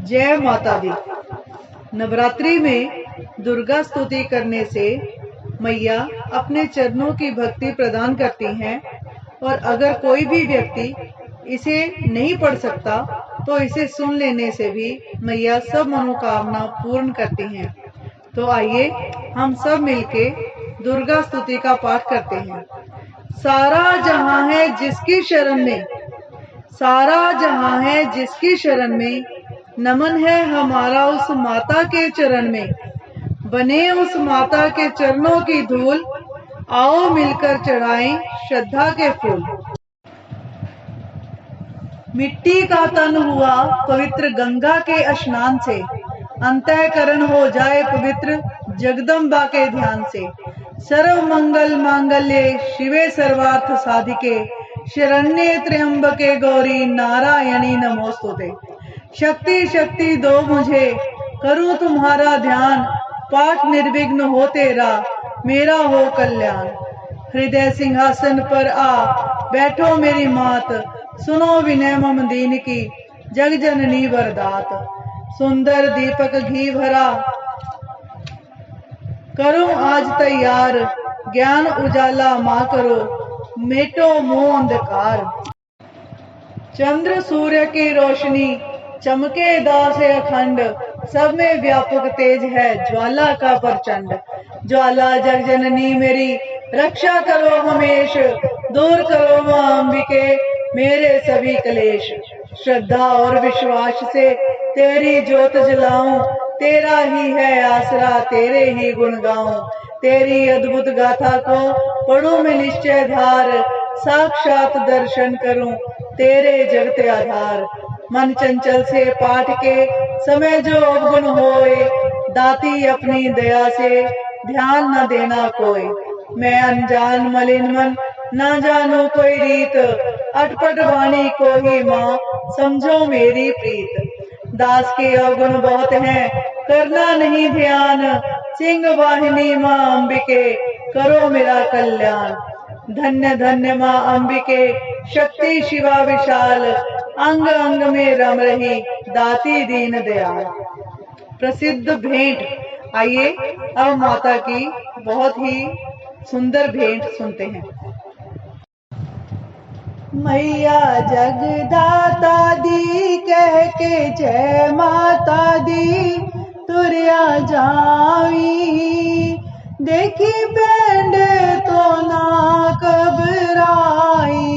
जय माता दी। नवरात्रि में दुर्गा स्तुति करने से मैया अपने चरणों की भक्ति प्रदान करती हैं और अगर कोई भी व्यक्ति इसे नहीं पढ़ सकता तो इसे सुन लेने से भी मैया सब मनोकामना पूर्ण करती हैं। तो आइए हम सब मिलके दुर्गा स्तुति का पाठ करते हैं। सारा जहां है जिसकी शरण में, सारा जहां है जिसकी शरण में, नमन है हमारा उस माता के चरण में। बने उस माता के चरणों की धूल, आओ मिलकर चढ़ाएं श्रद्धा के फूल। मिट्टी का तन हुआ पवित्र गंगा के स्नान से, अंतःकरण हो जाए पवित्र जगदम्बा के ध्यान से। सर्व मंगल मांगल्ये शिवे सर्वार्थ साधिके, शरण्ये त्र्यंबके गौरी नारायणी नमोस्तुते। शक्ति शक्ति दो मुझे, करूं तुम्हारा ध्यान, पाठ निर्विघ्न हो तेरा, मेरा हो कल्याण। हृदय सिंहासन पर आ बैठो मेरी मात, सुनो विनय मम दीन की, जग जननी वरदात। सुंदर दीपक घी भरा करो आज तैयार, ज्ञान उजाला मां करो, मेटो मोह अंधकार। चंद्र सूर्य की रोशनी चमके दास अखंड, सब में व्यापक तेज है ज्वाला का प्रचंड। ज्वाला जग जननी मेरी रक्षा करो हमेश, दूर करो मां अंबिके मेरे सभी क्लेश। श्रद्धा और विश्वास से तेरी ज्योत जलाऊं, तेरा ही है आसरा तेरे ही गुण गाऊं। तेरी अद्भुत गाथा को पढ़ूं मैं निश्चय धार, साक्षात दर्शन करूं तेरे जगत आधार। मन चंचल से पाठ के समय जो अवगुण होए, दाती अपनी दया से ध्यान न देना कोई। मैं अनजान मलिन मन ना जानू कोई रीत, अटपट वाणी को ही माँ समझो मेरी प्रीत। दास के अवगुण बहुत हैं करना नहीं ध्यान, सिंह वाहिनी माँ अंबिके करो मेरा कल्याण। धन्य धन्य माँ अंबिके शक्ति शिवा विशाल, अंग अंग में रम रही दाती दीन दयाल। प्रसिद्ध भेंट। आइए अब माता की बहुत ही सुंदर भेंट सुनते हैं। मैया जगदाता दी कह के जय माता दी तुरिया जावी, देखी पेंड तो ना घबराई।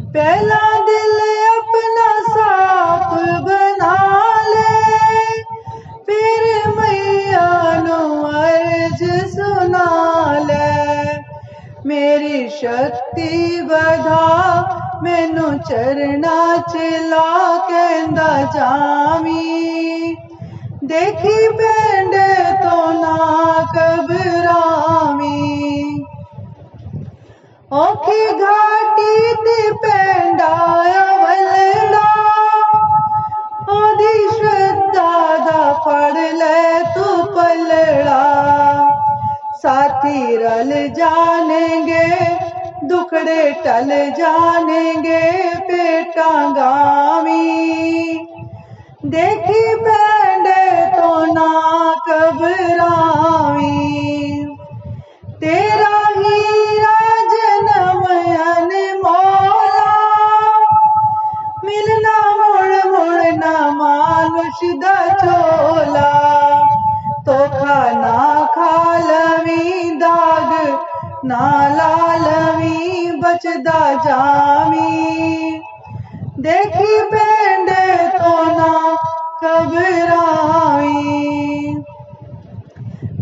पहला दिल अपना साफ बना ले, फिर मैया नो अर्ज सुना ले। मेरी शक्ति बढ़ा मैनू चरना चिला कहंदा जावी, देखी पेंड तो ना घबरावी। औखी घाटी ते पेंडाया वलड़ा, ओदी श्रद्धा दा फड़ ले तू पलड़ा। साथी रल जानेंगे दुखड़े टल जानेंगे पेटा गावी, देखी पेंड तो ना घबरावी। तेरा हीरा जन्म अनमोला, मिलना मुड़ मुड़ ना मानुष दा चोला। धोखा ना खा लवी दाग ना लालवी, बचदा जावी, देखी पेंड तो ना घबरावी।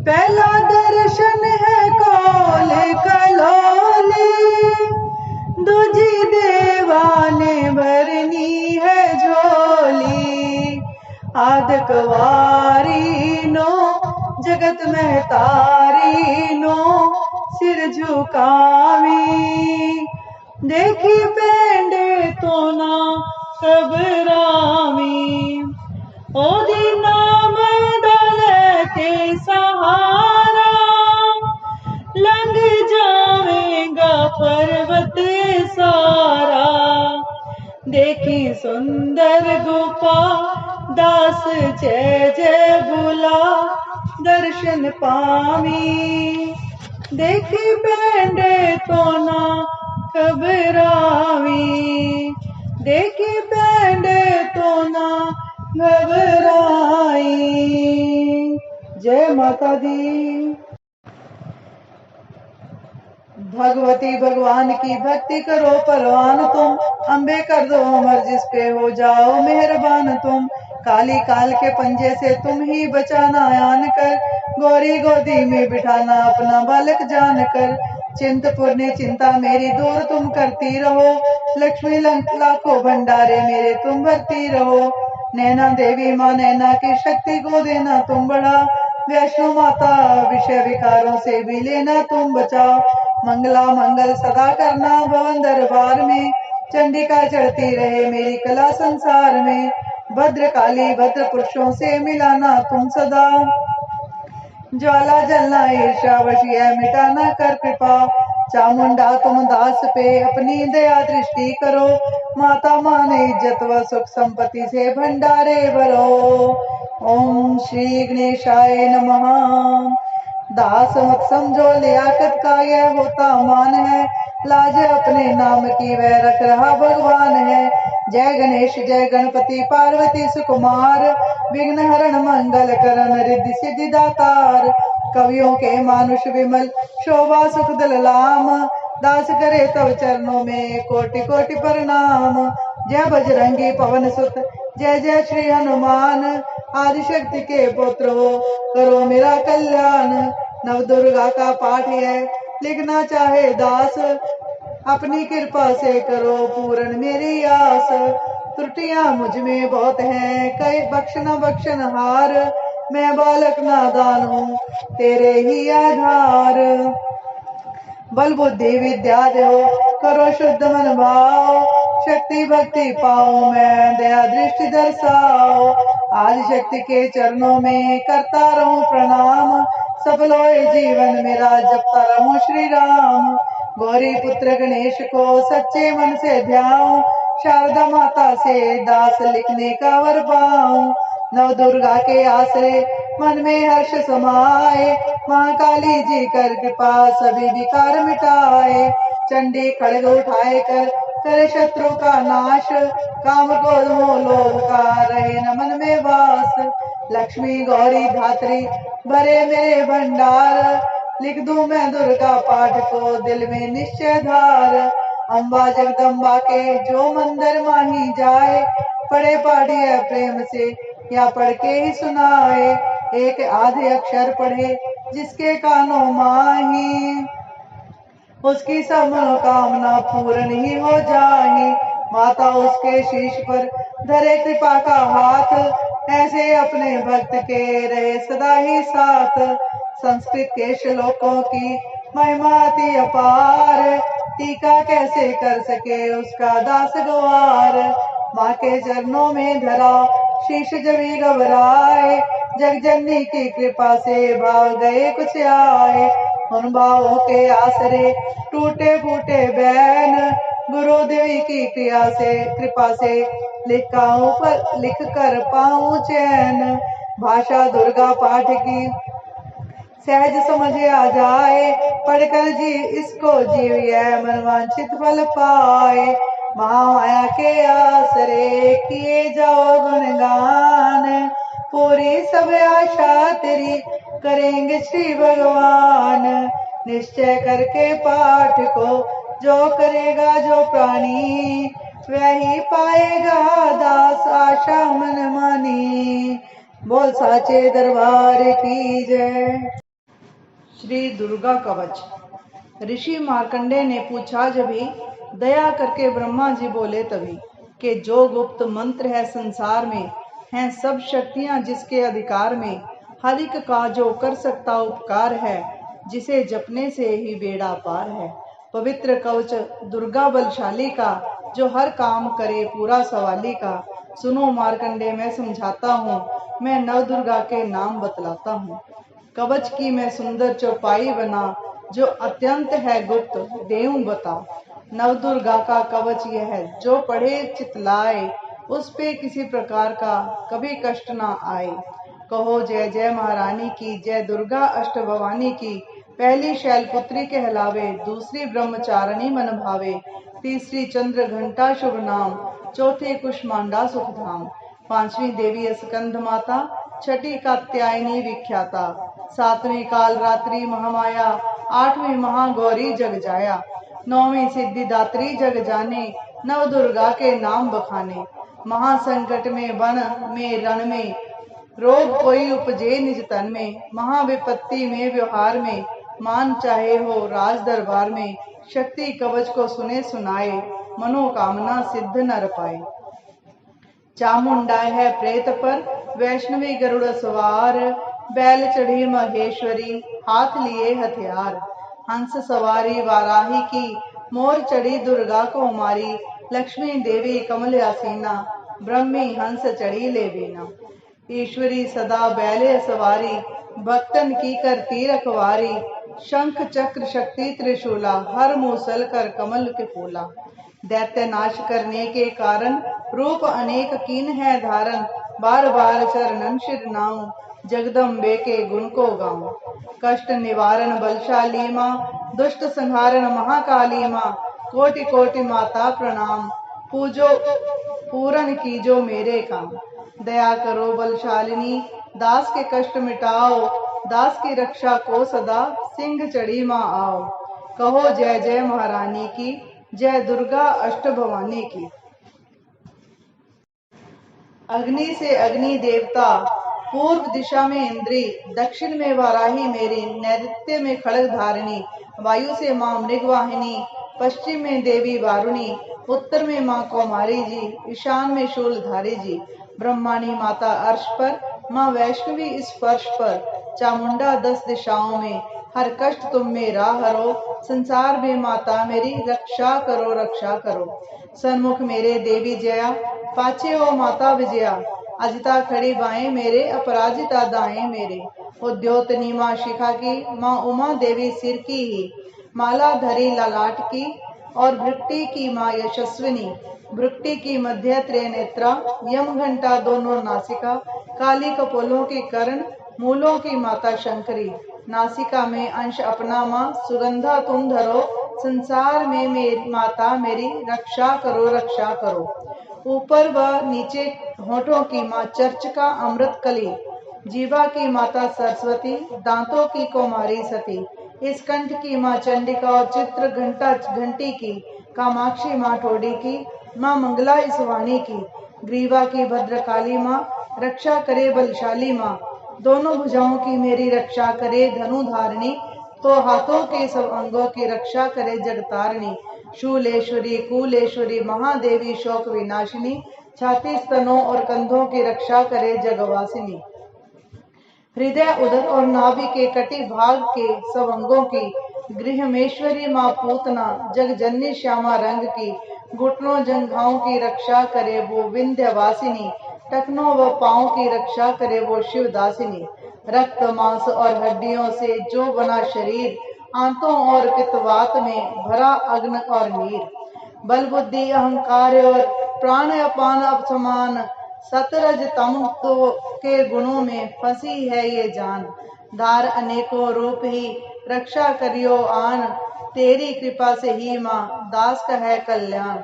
पहला दर्शन है कोल कलोली, दूजी देवाने भरनी है झोली। आद कवारी नो जगत में तारी नो सिर झुकावी, देखी पेंड तो ना घबरावी। ओदी नाम दले के सहारा, लंघ जावेगा पर्वत सारा। देखी सुंदर गुफा दास जय जय बोला दर्शन पावी। देखी पैंडे तो ना घबरावी, देखी पैंडे तो ना घबराई। जय माता दी। भगवती भगवान की भक्ति करो परवान तुम, अम्बे कर दो अमर जिस पे हो जाओ मेहरबान तुम। काली काल के पंजे से तुम ही बचाना आन कर, गौरी गोदी में बिठाना अपना बालक जान कर। चिंतपूर्णी चिंता मेरी दूर तुम करती रहो, लक्ष्मी लाखों भंडारे मेरे तुम भरती रहो। नैना देवी माँ नैना की शक्ति को देना तुम बढ़ा, वैष्णो माता विषय विकारों से भी लेना तुम बचाओ। मंगला मंगल सदा करना भवन दरबार में, चंडिका चढ़ती रहे मेरी कला संसार में। भद्र काली भद्र पुरुषों से मिलाना तुम सदा, ज्वाला जलना ईर्षा वशीय मिटाना कर कृपा। चामुंडा तुम दास पे अपनी दया दृष्टि करो, माता माने इज्जत व सुख संपत्ति से भंडारे भरो। ओम श्री गणेशाय नमः। दास मत समझो लियाकत का यह होता मान है, लाज अपने नाम की वह रख रहा भगवान है। जय गणेश जय गणपति पार्वती सुकुमार, विघ्न हरण मंगल करण रिद्धि सिद्धि दातार। कवियों के मानुष विमल शोभा सुख दल लाम, दास करे तव चरणों में कोटि कोटि प्रणाम। जय बजरंगी पवन सुत जय जय श्री हनुमान, आदिशक्ति के पुत्र हो करो मेरा कल्याण। नव दुर्गा का पाठ है लिखना चाहे दास, अपनी कृपा से करो पूर्ण मेरी आस। त्रुटियां मुझ में बहुत हैं कई बख्शन हार, मैं बालक नादान हूँ तेरे ही आधार। बल बुद्धि विद्या दो करो शुद्ध मन भाव, शक्ति भक्ति पाओ मैं दया दृष्टि दर्शाओ। आदि शक्ति के चरणों में करता रहूं प्रणाम, सफल होए जीवन मेरा जपता रहूं श्री राम। गौरी पुत्र गणेश को सच्चे मन से ध्याऊं, शारदा माता से दास लिखने का वर पाऊं। नव दुर्गा के आश्रय मन में हर्ष समाए, महाकाली जी कर कृपा सभी विकार मिटाए। चंडी खड़ग उठाए कर करे शत्रु का नाश, काम क्रोध मोह लोभ का रहे न मन में वास। लक्ष्मी गौरी धात्री भरे मेरे भंडार, लिख दूं मैं दुर्गा पाठ को दिल में निश्चय धार। अम्बा जगदम्बा के जो मंदिर माही जाए, पढ़े पाठिए प्रेम से या पढ़ के ही सुनाए। एक आधे अक्षर पढ़े जिसके कानों माही, उसकी सब मनोकामना पूर्ण ही हो जाही। माता उसके शीश पर धरे कृपा का हाथ, ऐसे अपने भक्त के रहे सदा ही साथ। संस्कृत के श्लोकों की महिमा अति अपार, टीका कैसे कर सके उसका दास गवार। माँ के चरणों में धरा शीश जभी घबराए, जगजननी की कृपा से भाव गए कुछ आए। उन भावों के आसरे टूटे फूटे बैन, गुरु देवी की कृपा से लिख कर पाऊं चैन। भाषा दुर्गा पाठ की सहज समझ आ जाए, पढ़कर जी इसको जीविए मनवांछित फल पाए। महामाया के आसरे किए जाओ गुणगान, पूरी सब आशा तेरी करेंगे श्री भगवान। निश्चय करके पाठ को जो करेगा जो प्राणी, वही पाएगा दास आशा मन मानी। बोल साचे दरबार की जय। श्री दुर्गा कवच। ऋषि मार्कंडेय ने पूछा जभी, दया करके ब्रह्मा जी बोले तभी, कि जो गुप्त मंत्र है संसार में, हैं सब शक्तियां जिसके अधिकार में। हर एक का जो कर सकता उपकार है, जिसे जपने से ही बेड़ा पार है। पवित्र कवच दुर्गा बलशाली का, जो हर काम करे पूरा सवाली का। सुनो मार्कंडेय मैं समझाता हूँ, मैं नव दुर्गा के नाम बतलाता हूँ। कवच की मैं सुंदर चौपाई बना, जो अत्यंत है गुप्त देऊं बता। नव दुर्गा का कवच यह है, जो पढ़े चितलाए, उस पे किसी प्रकार का कभी कष्ट ना आए। कहो जय जय महारानी की, जय दुर्गा अष्ट भवानी की। पहली शैलपुत्री कहलावे, दूसरी ब्रह्मचारिणी मन भावे, तीसरी चंद्र घंटा शुभ नाम, चौथी कुष्मांडा सुखधाम, पांचवी देवी स्कंद माता, छठी कात्यायनी विख्याता, सातवीं काल रात्रि महामाया, आठवीं महागौरी जग जाया, नौवीं सिद्धिदात्री जग जाने, नव दुर्गा के नाम बखाने। महासंकट में वन में रण में, रोग कोई उपजे निज तन में, महाविपत्ति में व्यवहार में, मान चाहे हो राज दरबार में, शक्ति कवच को सुने सुनाए, मनोकामना सिद्ध नर पाए। चामुंडा है प्रेत पर, वैष्णवी गरुड़ सवार, बैल चढ़ी महेश्वरी, हाथ लिए हथियार, हंस सवारी वाराही की, मोर चढ़ी दुर्गा को मारी, लक्ष्मी देवी कमल आसीना, ब्रह्मी हंस चढ़ी ले बीना। ईश्वरी सदा बैले सवारी, भक्तन की करती रखवारी, शंख चक्र शक्ति त्रिशूला, हर मूसल कर कमल के फूला। दैत्य नाश करने के कारण, रूप अनेक कीन है धारण, बार बार चरणन शिर नाऊं, जगदम्बे के गुण को गाऊं। कष्ट निवारण बलशाली माँ, दुष्ट संहारण महाकाली माँ, कोटि कोटि माता प्रणाम, पूजो पूरन कीजो मेरे काम। दया करो बलशालिनी, दास के कष्ट मिटाओ, दास की रक्षा को सदा सिंह चढ़ी माँ आओ। कहो जय जय महारानी की, जय दुर्गा अष्ट भवानी की। अग्नि से अग्नि देवता, पूर्व दिशा में इंद्री, दक्षिण में वाराही मेरी, नैऋत्य में खड़ग धारिणी, वायु से माँ मृगवाहिनी, पश्चिम में देवी वारुणी, उत्तर में माँ कौमारी जी, ईशान में शूलधारी जी। ब्रह्माणी माता अर्श पर, माँ वैष्णवी इस फर्श पर, चामुंडा 10 दिशाओं में, हर कष्ट तुम मेरा हरो, संसार में माता मेरी रक्षा करो रक्षा करो। सन्मुख मेरे देवी जया, पाछे हो माता विजया, अजिता खड़ी बाएं मेरे, अपराजिता दाएं मेरे। उद्योतनी माँ शिखा की, माँ उमा देवी सिर की ही, माला धरी ललाट की, और भृक्टी की माँ यशस्विनी, भृक्टी की मध्य त्रिनेत्रा, यम घंटा दोनों नासिका, काली कपोलों की करण, मूलों की माता शंकरी। नासिका में अंश अपना माँ, सुगंधा तुम धरो, संसार में मेरी माता मेरी रक्षा करो रक्षा करो। ऊपर व नीचे होठों की माँ चर्चिका अमृत कली, जीवा की माता सरस्वती, दांतों की कौमारी सती, इस कंठ की माँ चंडिका और चित्र घंटा घंटी की, कामाक्षी माँ ठोडी की, माँ मंगला इस वाणी की, ग्रीवा की भद्रकाली माँ, रक्षा करे बलशाली माँ, दोनों भुजाओं की मेरी रक्षा करे धनु धारिणी, तो हाथों के सब अंगों की रक्षा करे जगतारिणी। शूलेश्वरी कुलेश्वरी महादेवी शोक विनाशिनी, छाती स्तनों और कंधों की रक्षा करे जगवासिनी। हृदय उदर और नाभि के कटी भाग के सब अंगों की, गृहमेश्वरी माँ पूतना, जग जननी श्यामा रंग की, घुटनों जंघाओं की रक्षा करे वो विंध्यवासिनी, टखनों व पांव की रक्षा करे वो शिवदासिनी। रक्त मांस और हड्डियों से जो बना शरीर, आंतों और पित्तवात में भरा अग्न और नीर, बल बुद्धि अहंकार और प्राण अपान अपसमान, सतरज तम तो के गुणों में फंसी है ये जान। धार अनेकों रूप ही रक्षा करियो आन, तेरी कृपा से ही माँ दास का है कल्याण।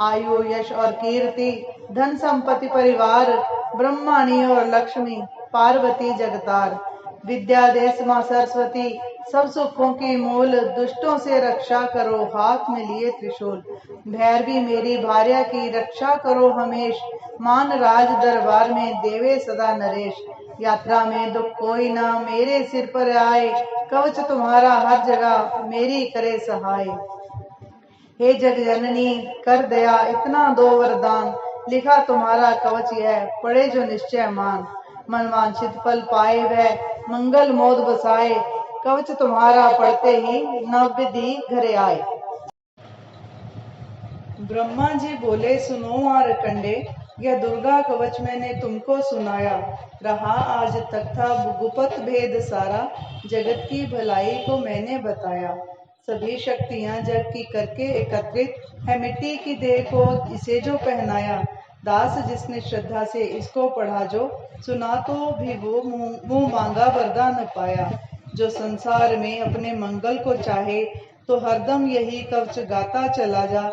आयु यश और कीर्ति, धन संपत्ति परिवार, ब्रह्माणी और लक्ष्मी, पार्वती जगतार। विद्या देश माँ सरस्वती, सब सुखों की मूल, दुष्टों से रक्षा करो हाथ में लिए त्रिशूल। भैरवी मेरी भार्या की रक्षा करो हमेश, मान राज दरबार में देवे सदा नरेश। यात्रा में दुख कोई ना मेरे सिर पर आए, कवच तुम्हारा हर जगह मेरी करे सहाय। हे जग जननी कर दया इतना दो वरदान, लिखा तुम्हारा कवच यह पढ़े जो निश्चय मान। मनवांछित फल पाए वह मंगल मोद बसाए, कवच तुम्हारा पढ़ते ही नवविधि घरे आए। ब्रह्मा जी बोले सुनो मारकंडे, यह दुर्गा कवच मैंने तुमको सुनाया, रहा आज तक था गुपत भेद सारा, जगत की भलाई को मैंने बताया। सभी शक्तियां जग की करके एकत्रित है, मिट्टी की देह को इसे जो पहनाया, दास जिसने श्रद्धा से इसको पढ़ा जो, सुना तो भी वो मुंह मांगा वरदान पाया। जो संसार में अपने मंगल को चाहे, तो हरदम यही कवच गाता चला जा।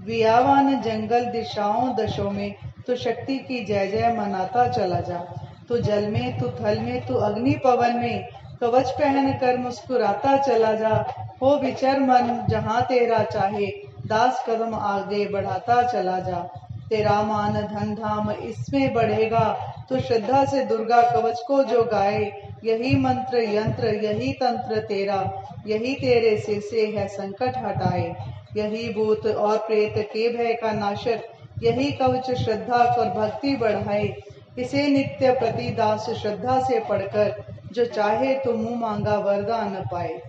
वियावान जंगल दिशाओं दशों में, तो शक्ति की जय जय मनाता चला जा। तू जल में, तू थल में, तू अग्नि पवन में, कवच पहन कर मुस्कुराता चला जा। हो विचर मन जहाँ तेरा चाहे, दास कदम आगे बढ़ाता चला जा। तेरा मान धन धाम इसमें बढ़ेगा, तो श्रद्धा से दुर्गा कवच को जो गाए। यही मंत्र यंत्र यही तंत्र तेरा, यही तेरे सिर से है संकट हटाए। यही भूत और प्रेत के भय का नाशक, यही कवच श्रद्धा और भक्ति बढ़ाए। इसे नित्य प्रति दास श्रद्धा से पढ़कर, जो चाहे तो मुंह मांगा वरदान पाए।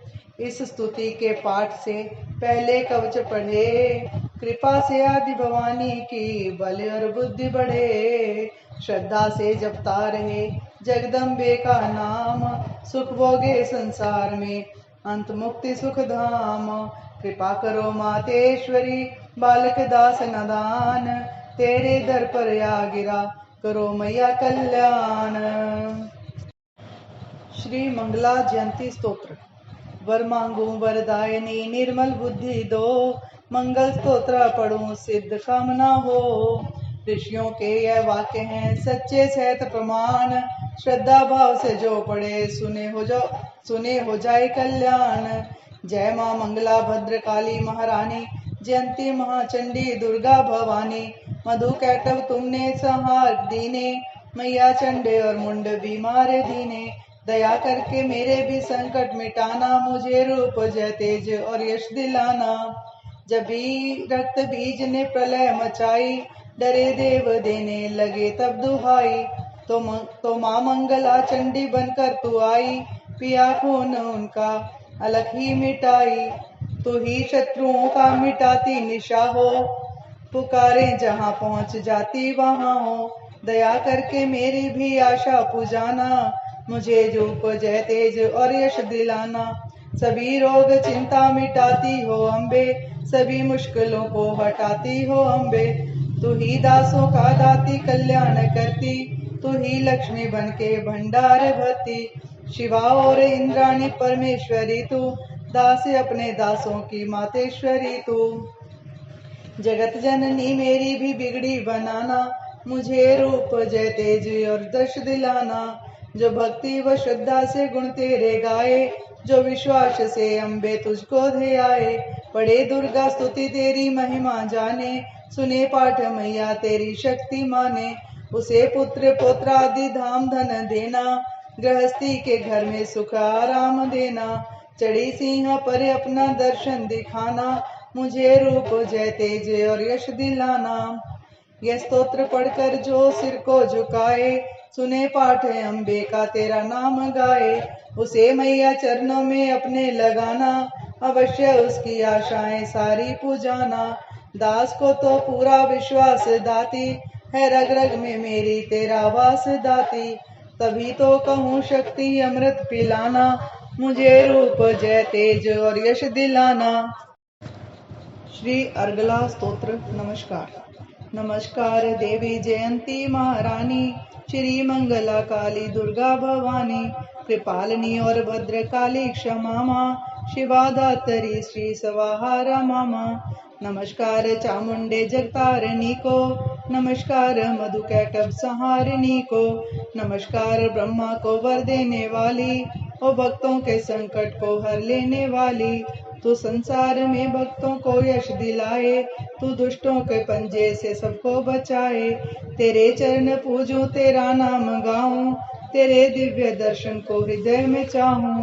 इस स्तुति के पाठ से पहले कवच पढ़े, कृपा से आदि भवानी की बल और बुद्धि बढ़े। श्रद्धा से जपता रहे जगदम्बे का नाम, सुख भोगे संसार में अंत मुक्ति सुख धाम। कृपा करो मातेश्वरी बालक दास नदान, तेरे दर पर या गिरा करो मैया कल्याण। श्री मंगला जयंती स्तोत्र। वर मांगू वरदायनी निर्मल बुद्धि दो, मंगल स्तोत्र पढ़ूं सिद्ध कामना हो। ऋषियों के यह वाक्य हैं सच्चे सहत प्रमाण, श्रद्धा भाव से जो पढ़े सुने हो जाए कल्याण। जय मां मंगला भद्र काली महारानी, जयंती महाचंडी दुर्गा भवानी। मधु कैटव तुमने संहार दीने, मैया चंडे और मुंड बीमार दीने। दया करके मेरे भी संकट मिटाना, मुझे रूप जय तेज और यश दिलाना। जब भी रक्त बीज ने प्रलय मचाई, डरे देव देने लगे तब दुहाई। तो मां मंगला चंडी बनकर तू आई, पिया खून उनका अलख ही मिटाई। तू ही शत्रुओं का मिटाती निशा हो, पुकारे जहां पहुंच जाती वहां हो। दया करके मेरी भी आशा पुजाना, मुझे रूप जय तेज और यश दिलाना। सभी रोग चिंता मिटाती हो अम्बे, सभी मुश्किलों को हटाती हो अम्बे। तू ही दासों का दाती कल्याण करती, तू ही लक्ष्मी बन के भंडार भरती। शिवा और इंद्राणी परमेश्वरी तू, दास अपने दासों की मातेश्वरी तू। जगत जननी मेरी भी बिगड़ी बनाना, मुझे रूप जय तेज और दश दिलाना। जो भक्ति व श्रद्धा से गुण तेरे गाए, जो विश्वास से अम्बे तुझको ध्याए। पढ़े दुर्गा स्तुति तेरी महिमा जाने, सुने पाठ मैया तेरी शक्ति माने। उसे पुत्र पौत्रादि धाम धन देना, गृहस्थी के घर में सुख आराम देना। चढ़ी सिंह पर अपना दर्शन दिखाना, मुझे रूप जय तेज और यश दिलाना। यह स्तोत्र पढ़कर जो सिर को झुकाए, सुने पाठ अम्बे का तेरा नाम गाए। उसे मैया चरणों में अपने लगाना, अवश्य उसकी आशाएं सारी पुजाना। दास को तो पूरा विश्वास दाती, है रग रग में मेरी तेरा वास दाती। तभी तो कहूँ शक्ति अमृत पिलाना, मुझे रूप जय तेज और यश दिलाना। श्री अर्गला स्तोत्र। नमस्कार। नमस्कार देवी जयंती महारानी, श्री मंगला काली दुर्गा भवानी। कृपालिनी और भद्र काली क्षमा मां, शिवा धात्री श्री सवाहारा मामा। नमस्कार चामुंडे जगतारिणी को, नमस्कार मधु कैटभ संहारिणी को। नमस्कार ब्रह्मा को वर देने वाली, और भक्तों के संकट को हर लेने वाली। तू संसार में भक्तों को यश दिलाए, तू दुष्टों के पंजे से सबको बचाए। तेरे चरण पूजूं तेरा नाम गाऊं, तेरे दिव्य दर्शन को हृदय में चाहूं।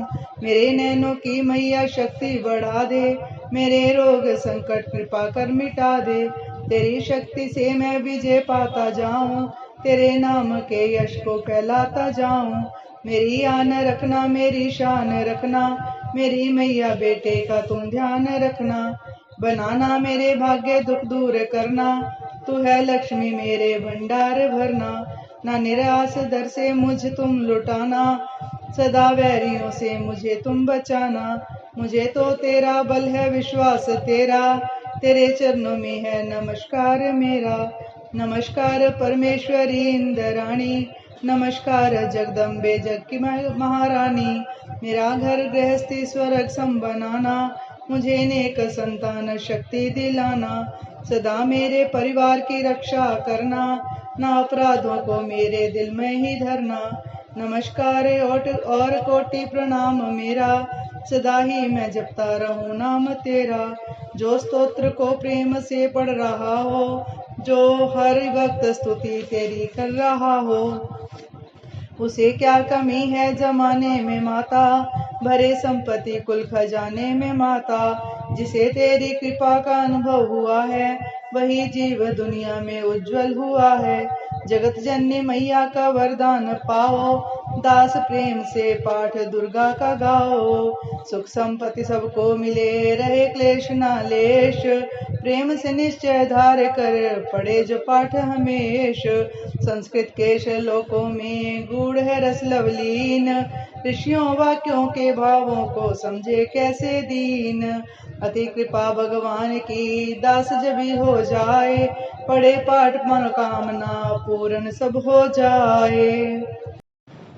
मेरे नैनों की मैया शक्ति बढ़ा दे, मेरे रोग संकट कृपा कर मिटा दे। तेरी शक्ति से मैं विजय पाता जाऊं, तेरे नाम के यश को फैलाता जाऊं। मेरी आन रखना मेरी शान रखना, मेरी मैया बेटे का तुम ध्यान रखना। बनाना मेरे भाग्य दुख दूर करना, तू है लक्ष्मी मेरे भंडार भरना। ना निराश दर से मुझ तुम लुटाना, सदा वैरियों से मुझे तुम बचाना। मुझे तो तेरा बल है विश्वास तेरा, तेरे चरणों में है नमस्कार मेरा। नमस्कार परमेश्वरी इंद्राणी, नमस्कार जगदम्बे जग की महारानी। मेरा घर गृहस्थी स्वर्ग सम बनाना, मुझे नेक संतान शक्ति दिलाना। सदा मेरे परिवार की रक्षा करना, ना अपराधों को मेरे दिल में ही धरना। नमस्कार और कोटि प्रणाम मेरा, सदा ही मैं जपता रहूं नाम तेरा। जो स्तोत्र को प्रेम से पढ़ रहा हो, जो हर वक्त स्तुति तेरी कर रहा हो, उसे क्या कमी है जमाने में माता, भरे संपत्ति कुल खजाने में माता। जिसे तेरी कृपा का अनुभव हुआ है, वही जीव दुनिया में उज्जवल हुआ है। जगत जननी मैया का वरदान पाओ, दास प्रेम से पाठ दुर्गा का गाओ। सुख संपत्ति सबको मिले, रहे क्लेश ना लेश, प्रेम से निश्चय धार कर पढ़े जो पाठ हमेश। संस्कृत के श्लोकों में गूढ़ है रस लवलीन, ऋषियों वाक्यों के भावों को समझे कैसे दीन। अति कृपा भगवान की, दास जब भी हो जाए, पढ़े पाठ मनोकामना पूर्ण सब हो जाए।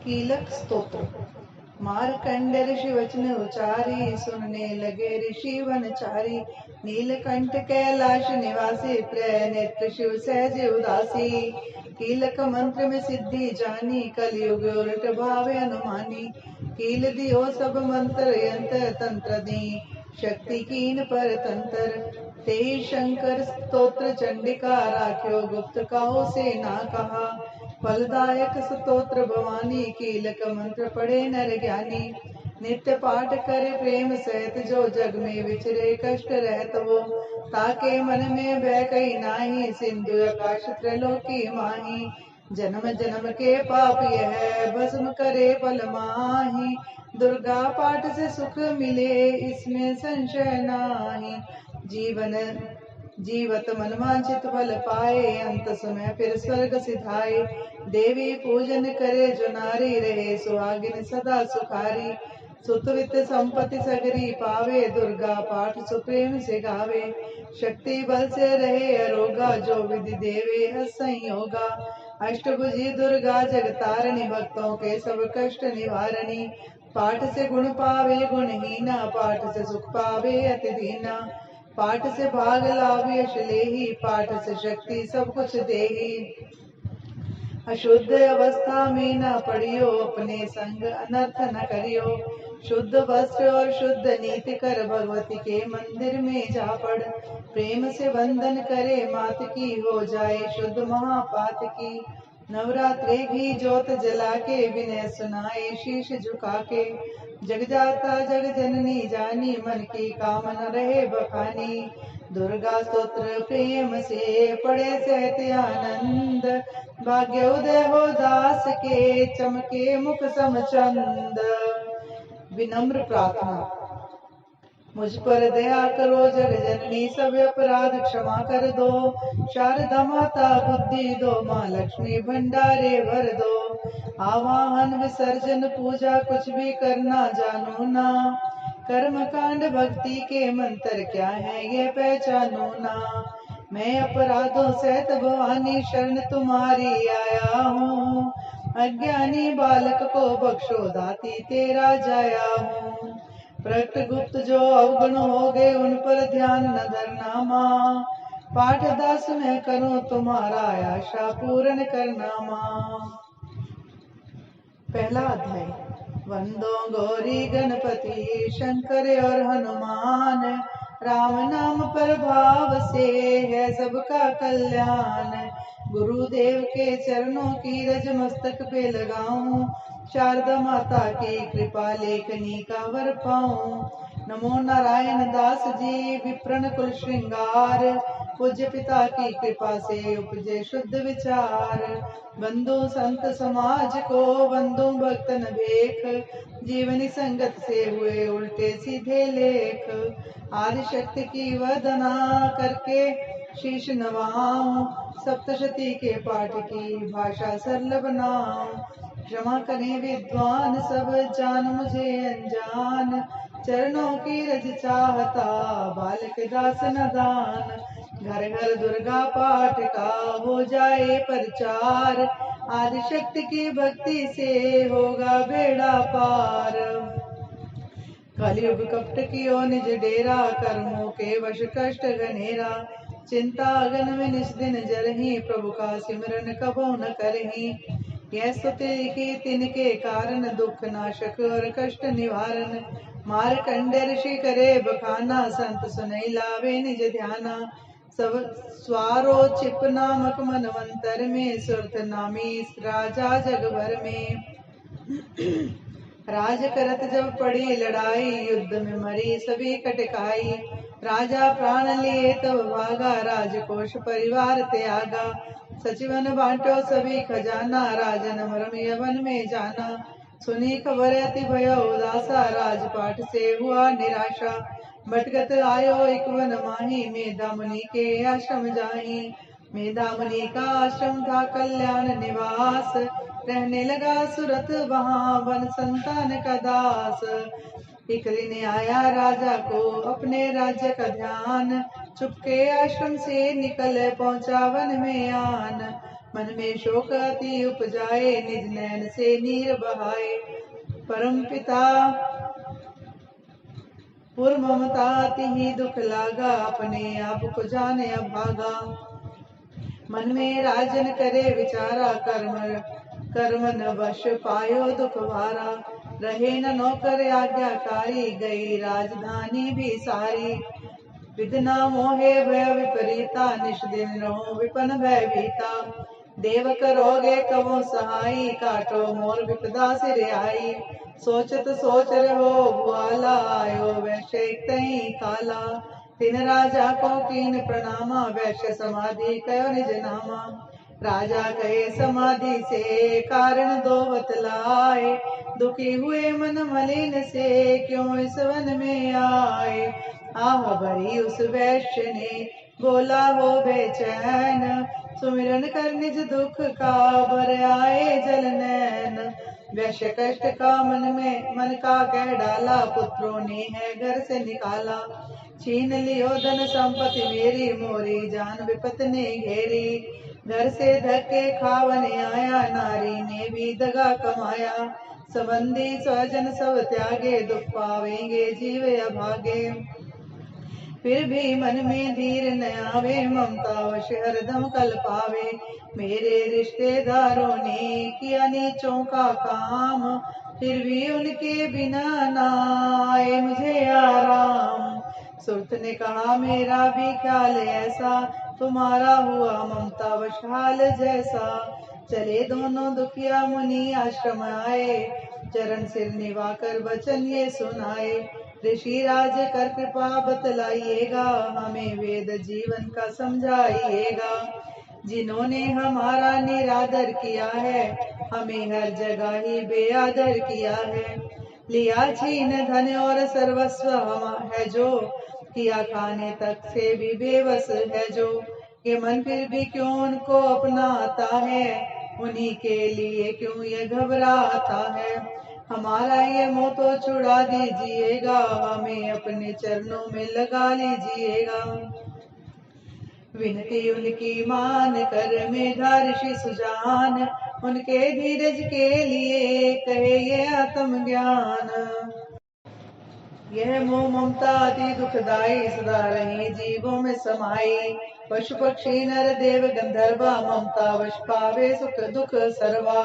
कीलक स्तोत्र। मारकंड ऋषि वचन उचारी, सुनने लगे ऋषि वनचारी। नीलकंठ कैलाश निवासी, प्रिय नेत्र शिव सहज उदासी। कीलक मंत्र में सिद्धि जानी, कलयुग उलट भावे अनुमानी। कील दियो सब मंत्र यंत्र, तंत्र दी शक्ति कीन पर तंत्र। तेहि शंकर स्तोत्र चंडिका, राख्यो गुप्त कहो से ना कहा। फलदायक स्तोत्र भवानी, कीलक मंत्र पढ़े नर ज्ञानी। नित्य पाठ करे प्रेम सहित, जो जग में विचरे कष्ट रहत वो। ताके मन में भय कही नाही, सिंधु आकाश त्रैलोकी माही। जन्म जन्म के पाप यह भस्म करे बल माही। दुर्गा पाठ से सुख मिले, इसमें संशय नाही। जीवत मन वांछित फल पाए, अंत समय फिर स्वर्ग सिधाए। देवी पूजन करे जो नारी, रहे सुहागिन सदा सुखारी। सुतवित संपत्ति सगरी पावे, दुर्गा पाठ सुप्रेम से गावे। शक्ति बल से रहे अरोगा, जो विधि देवे संयोगा। अष्टभुजी दुर्गा जगतारिणी, भक्तों के सब कष्ट निवारणी। पाठ से गुण पावे गुणहीना, पाठ से सुख पावे अति दीना। पाठ से भाग लाभ यश लेही, पाठ से शक्ति सब कुछ देही। अशुद्ध अवस्था में न पड़ियो, अपने संग अनर्थ न करियो। शुद्ध वस्त्र और शुद्ध नीति कर, भगवती के मंदिर में जा पड़। प्रेम से वंदन करे मात की, हो जाए शुद्ध महापात की। नवरात्रे घी ज्योत जला के, विनय सुनाए शीश झुका के। जग जाता जग जननी जानी, मन की कामना रहे बखानी। दुर्गा स्तोत्र प्रेम से पढ़े सहते आनंद, भाग्य उदय हो दास के, चमके मुख समचंद। विनम्र प्रार्थना। मुझ पर दया करो जग जननी, सब अपराध क्षमा कर दो। शारदा माता बुद्धि दो, माँ लक्ष्मी भंडारे भर दो। आवाहन विसर्जन पूजा कुछ भी करना जानो ना। कर्म कांड भक्ति के मंत्र क्या है ये पहचानो ना। मैं अपराधों सहित भवानी, शरण तुम्हारी आया हूँ। अज्ञानी बालक को बख्शो दाती, तेरा जाया हूँ। प्रकट गुप्त जो अवगुण हो गए, उन पर ध्यान न धरना माँ। पाठ दास मैं करूँ तुम्हारा, आशा पूर्ण करना माँ। पहला अध्याय। वंदो गौरी गणपति, शंकर और हनुमान। राम नाम पर भाव से है सबका कल्याण। गुरुदेव के चरणों की रज मस्तक पे लगाऊं, शारदा माता की कृपा लेखनी का वर पाऊं। नमो नारायण दास जी, विप्रण कुल श्रृंगार। पूज्य पिता की कृपा से उपजे शुद्ध विचार। बंधु संत समाज को बंधु भक्त न भेख, जीवनी संगत से हुए उल्टे सीधे लेख। आदि शक्ति की वदना करके शीश नवाऊं, सप्तशती के पाठ की भाषा सरल बनाऊं। क्षमा करें विद्वान सब, जान मुझे अनजान। चरणों की रज चाहता, बालक दास नदान। घर घर दुर्गा पाठ का हो जाए प्रचार, आदिशक्ति की भक्ति से होगा बेड़ा पार। कलयुग कपट कियो निज डेरा, कर्मों के वश कष्ट घनेरा। चिंता अगन में निस दिन जरही, प्रभु का सिमरन कबो न करही। यह स्तुति लिखी तिनके कारण, दुख नाशक और कष्ट निवारण। मारकंडे ऋषि करे बखाना, संत सुनई लावे निज ध्याना। सब स्वारो चिप नामक मनवंतर में, सुरथ नामी राजा जग भर में। राज करत जब पड़ी लड़ाई, युद्ध में मरी सभी कटकाई। राजा प्राण लिए तब भागा, राजकोष परिवार त्यागा। सचिवन बांटो सभी खजाना, राजन मरम यवन में जाना। सुनी खबर अति भयो उदासा, राजपाट से हुआ निराशा। भटकत आयो एक वन माही, मेधा मुनि के आश्रम जाही। मेधा मुनि का आश्रम था कल्याण निवास, रहने लगा सुरत वहाँ वन संतान का दास। एक दिन आया राजा को अपने राज्य का ध्यान, चुपके आश्रम से निकल पहुंचा वन में आन। मन में शोक अति उपजाए, निज नैन से नीर बहाए। परम पिता पुर ममता ही दुख लागा, अपने आप को जाने अभागा। मन में राजन करे विचारा, कर्म न वश पायो दुख भारा। रहे न नौकर आज्ञाकारी, गई राजधानी भी सारी। विधना मोहे भय विपरीता, निश दिन रहो विपन भय भीता। देव करोगे कबो सहाई, काटो मोर विपदा सिर आई। सोचत सोच रहो ग्वाला, आयो वैश्य तई काला। तिन राजा को कीन प्रणामा, वैश्य समाधि कयो निज नामा। राजा कहे समाधि से कारण दो बतलाए, दुखी हुए मन मलिन से क्यों इस वन में आए। आह भरी उस वैश्य ने बोला हो बेचैन, सुमिरन कर निज दुख का बर आए जल नैन। वैश्य कष्ट का मन का कह डाला, पुत्रों ने है घर से निकाला। छीन लियो धन संपत्ति मेरी, मोरी जान विपत ने घेरी। घर से धक्के खावने आया, नारी ने भी दगा कमाया। संबंधी स्वजन सब त्यागे, दुख पावेंगे जीव अभागे। फिर भी मन में धीर न आवे, ममता वश हरदम कल पावे। मेरे रिश्तेदारों ने किया नीचों का काम, फिर भी उनके बिना ना आए मुझे आराम। सुरत ने कहा मेरा भी ख्याल ऐसा, तुम्हारा हुआ ममता वश हाल जैसा। चले दोनों दुखिया मुनि आश्रम आए, चरण सिर निभा कर वचन ये सुनाए। ऋषि राज कर कृपा बतलाइएगा, हमें वेद जीवन का समझाइएगा। जिन्होंने हमारा निरादर किया है, हमें हर जगह ही बेआदर किया है। लिया छीन धन और सर्वस्व है जो, किया खाने तक से भी बेबस है जो। ये मन फिर भी क्यों उनको अपनाता है, उन्हीं के लिए क्यों ये घबराता है। हमारा ये मोह तो छुड़ा दीजिएगा, हमें अपने चरणों में लगा लीजिएगा। विनती उनकी मान कर मेधा ऋषि सुजान, उनके धीरज के लिए कहे ये आत्म ज्ञान। यह मोह ममता अति दुखदाई, सदा रही जीवों में समाई। पशु पक्षी नर देव गंधर्वा, ममता वश पावे सुख दुख सर्वा।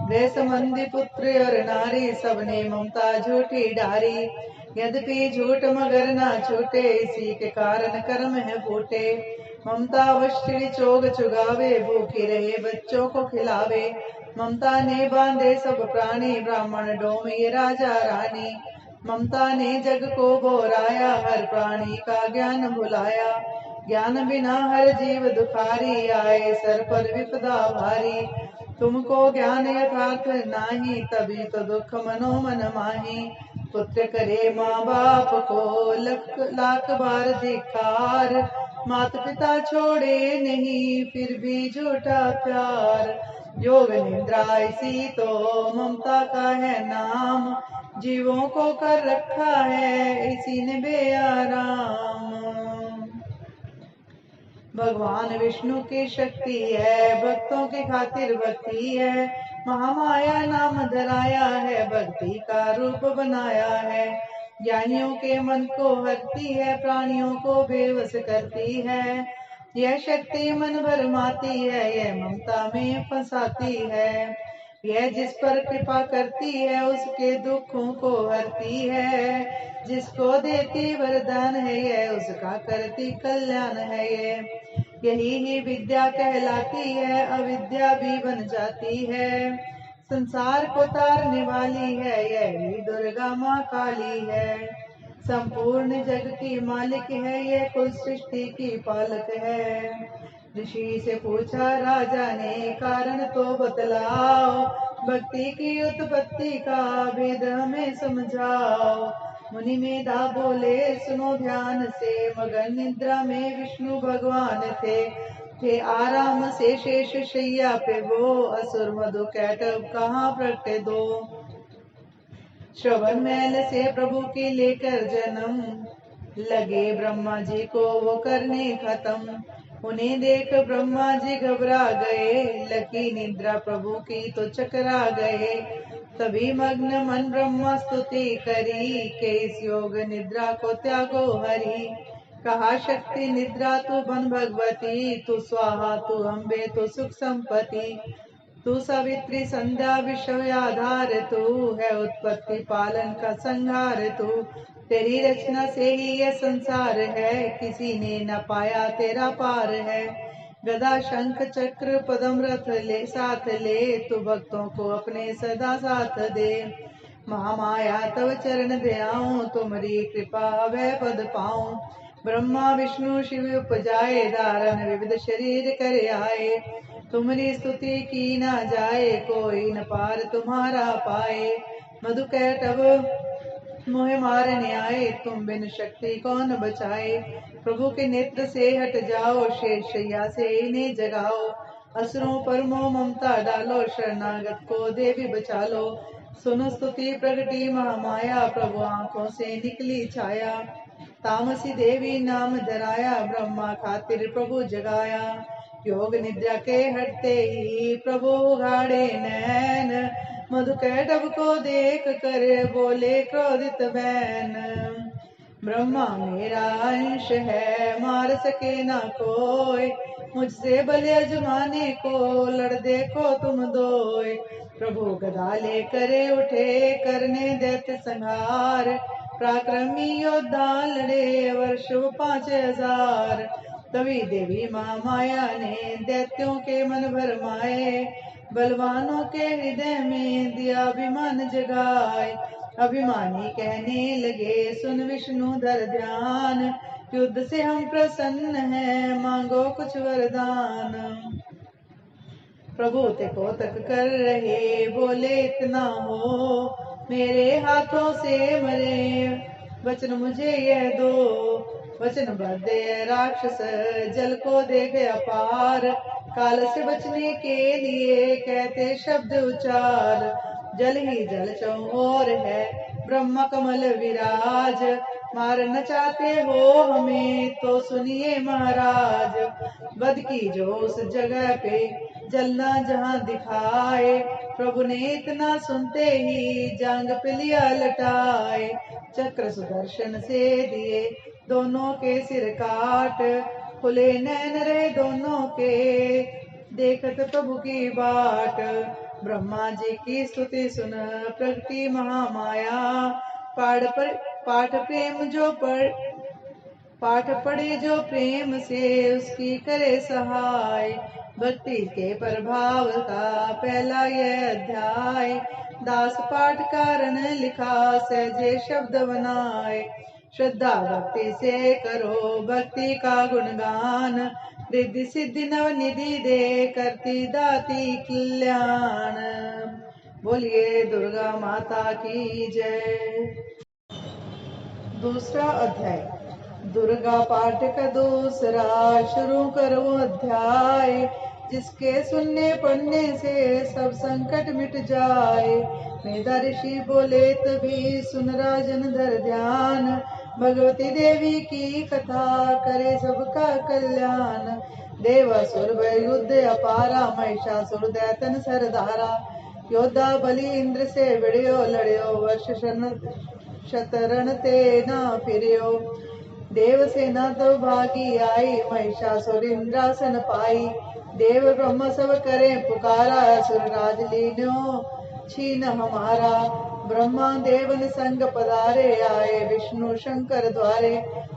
गृह संबंधी पुत्र और नारी, सबने ममता झूठी डारी। यद्यपि झूठ मगर ना छूटे, इसी के कारण कर्म है फूटे। ममता वश चिड़ी चोग चुगावे, भूखी रहे बच्चों को खिलावे। ममता ने बांधे सब प्राणी, ब्राह्मण डोम ये राजा रानी। ममता ने जग को बोराया, हर प्राणी का ज्ञान भुलाया। ज्ञान बिना हर जीव दुखारी, आए सर पर विपदा भारी। तुमको ज्ञान यथार्थ नाही, तभी तो दुख मनो मन माही। पुत्र करे माँ बाप को लाख बार धिक्कार, माता पिता छोड़े नहीं फिर भी झूठा प्यार। योग निद्रा इसी तो ममता का है नाम, जीवों को कर रखा है इसी ने बेआराम। भगवान विष्णु की शक्ति है, भक्तों की खातिर भक्ति है। महामाया नाम धराया है, भक्ति का रूप बनाया है। ज्ञानियों के मन को हरती है, प्राणियों को बेवस करती है। यह शक्ति मन भरमाती है, यह ममता में फंसाती है। यह जिस पर कृपा करती है, उसके दुखों को हरती है। जिसको देती वरदान है, यह उसका करती कल्याण है। यही ही विद्या कहलाती है, अविद्या भी बन जाती है। संसार को तारने वाली है, यही दुर्गा माँ काली है। संपूर्ण जग की मालिक है, यह कुल सृष्टि की पालक है। ऋषि से पूछा राजा ने, कारण तो बतलाओ, भक्ति की उत्पत्ति का भेद हमें समझाओ। मुनि मेधा बोले सुनो ध्यान से, मगन निद्रा में विष्णु भगवान थे आराम से शेष शैया पे वो, असुर मधु कैटव कहाँ प्रगटे दो। श्रवण मैल से प्रभु की लेकर जन्म, लगे ब्रह्मा जी को वो करने खत्म। उन्हें देख ब्रह्मा जी घबरा गए, लकी निद्रा प्रभु की तो चकरा गए। तभी मग्न मन ब्रह्मा स्तुति करी, के इस योग निद्रा को त्यागो हरि। कहा शक्ति निद्रा तू बन भगवती, तू स्वाहा तू अम्बे तू सुख संपत्ति। तू सावित्री संध्या विश्व आधार, तू है उत्पत्ति पालन का संहार। तू तेरी रचना से ही यह संसार है, किसी ने न पाया तेरा पार है। गदा शंख चक्र पदम रथ ले साथ ले, तू भक्तों को अपने सदा साथ दे। महामाया तव चरण ध्याऊं, तुम्हारी कृपा वह पद पाऊं। ब्रह्मा विष्णु शिव उपजाए, धारण विविध शरीर कर आए। तुम्हारी स्तुति की ना जाए, कोई न पार तुम्हारा पाए। मधु कैटव मोह मारने आए, तुम बिन शक्ति कौन बचाए। प्रभु के नेत्र से हट जाओ, शेष शैया से इन्हें जगाओ। असुरों पर मोह ममता डालो, शरणागत को देवी बचा लो। सुनो स्तुति प्रगटी महामाया, प्रभु आंखों से निकली छाया। तामसी देवी नाम धराया, ब्रह्मा खातिर प्रभु जगाया। योग निद्रा के हटते ही प्रभु उघाड़े नैन, मधु कैटव को देख कर बोले क्रोधित बैन। ब्रह्मा मेरा अंश है, मार सके ना कोई, मुझसे बल अजमाने को लड़ देखो तुम दोय। प्रभु गदा ले करे उठे, करने दैत्य संहार। पराक्रमी योद्धा लड़े वर्षों 5000। तभी देवी माँ माया ने दैत्यों के मन भरमाए, बलवानों के हृदय में दिया अभिमान जगाए। अभिमानी कहने लगे सुन विष्णु धर ध्यान, युद्ध से हम प्रसन्न हैं, मांगो कुछ वरदान। प्रभु ते कौतक कर रहे, बोले इतना हो, मेरे हाथों से मरे वचन मुझे यह दो। वचन बदे राक्षस जल को दे गया पार, काल से बचने के लिए कहते शब्द उचार। जल ही जल चौर है, ब्रह्म कमल विराज, मारना चाहते हो हमें तो सुनिए महाराज। बद की जो उस जगह पे जलना जहां दिखाए, प्रभु ने इतना सुनते ही जांग पे लिया लटाए। चक्र सुदर्शन से दिए दोनों के सिर काट, खुले नैन रहे दोनों के देखत प्रभु की बाट। ब्रह्मा जी की स्तुति सुन प्रगति महामाया, पाठ प्रेम जो पाठ पढ़े जो प्रेम से उसकी करे सहाय। भक्ति के प्रभाव का पहला यह अध्याय, दास पाठ कारण लिखा सहजे शब्द बनाए। श्रद्धा भक्ति से करो भक्ति का गुणगान, रिद्धि सिद्धि नव निधि दे करती दाती कल्याण। बोलिए दुर्गा माता की जय। दूसरा अध्याय, दुर्गा पाठ का दूसरा शुरू करो अध्याय, जिसके सुनने पढ़ने से सब संकट मिट जाए। मेधा ऋषि बोले तभी सुन राजन धर ध्यान, भगवती देवी की कथा करे सबका कल्याण। देवासुर भय युद्ध अपारा, महिषासुर दैतन सरदारा। योद्धा बलि इंद्र से भिड़ियो, लड़ियो वर्ष शतरण ते न फिरियो। देवसेना तो भागी आई, महिषासुर इंद्रासन पाई। देव ब्रह्म सब करे पुकारा, असुर राज लीन्यो छीन हमारा। ब्रह्मा देवन संग पधारे, आए विष्णु शंकर द्वारे।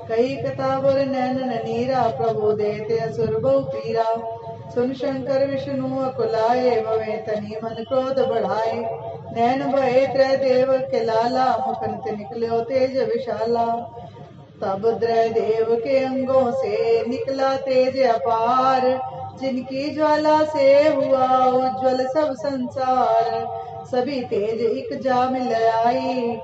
कई कथा बर नैन नीरा, प्रभु देते असुर बहु पीरा। सुन शंकर विष्णु अकुलाए, भवे तनी मन क्रोध बढ़ाए। नैन भये त्रय देव के लाला, मुखन ते निकल्यो तेज विशाला। तब द्रय देव के अंगों से निकला तेज अपार, जिनकी ज्वाला से हुआ उज्ज्वल सब संसार। सभी तेज एक जा मिल आई,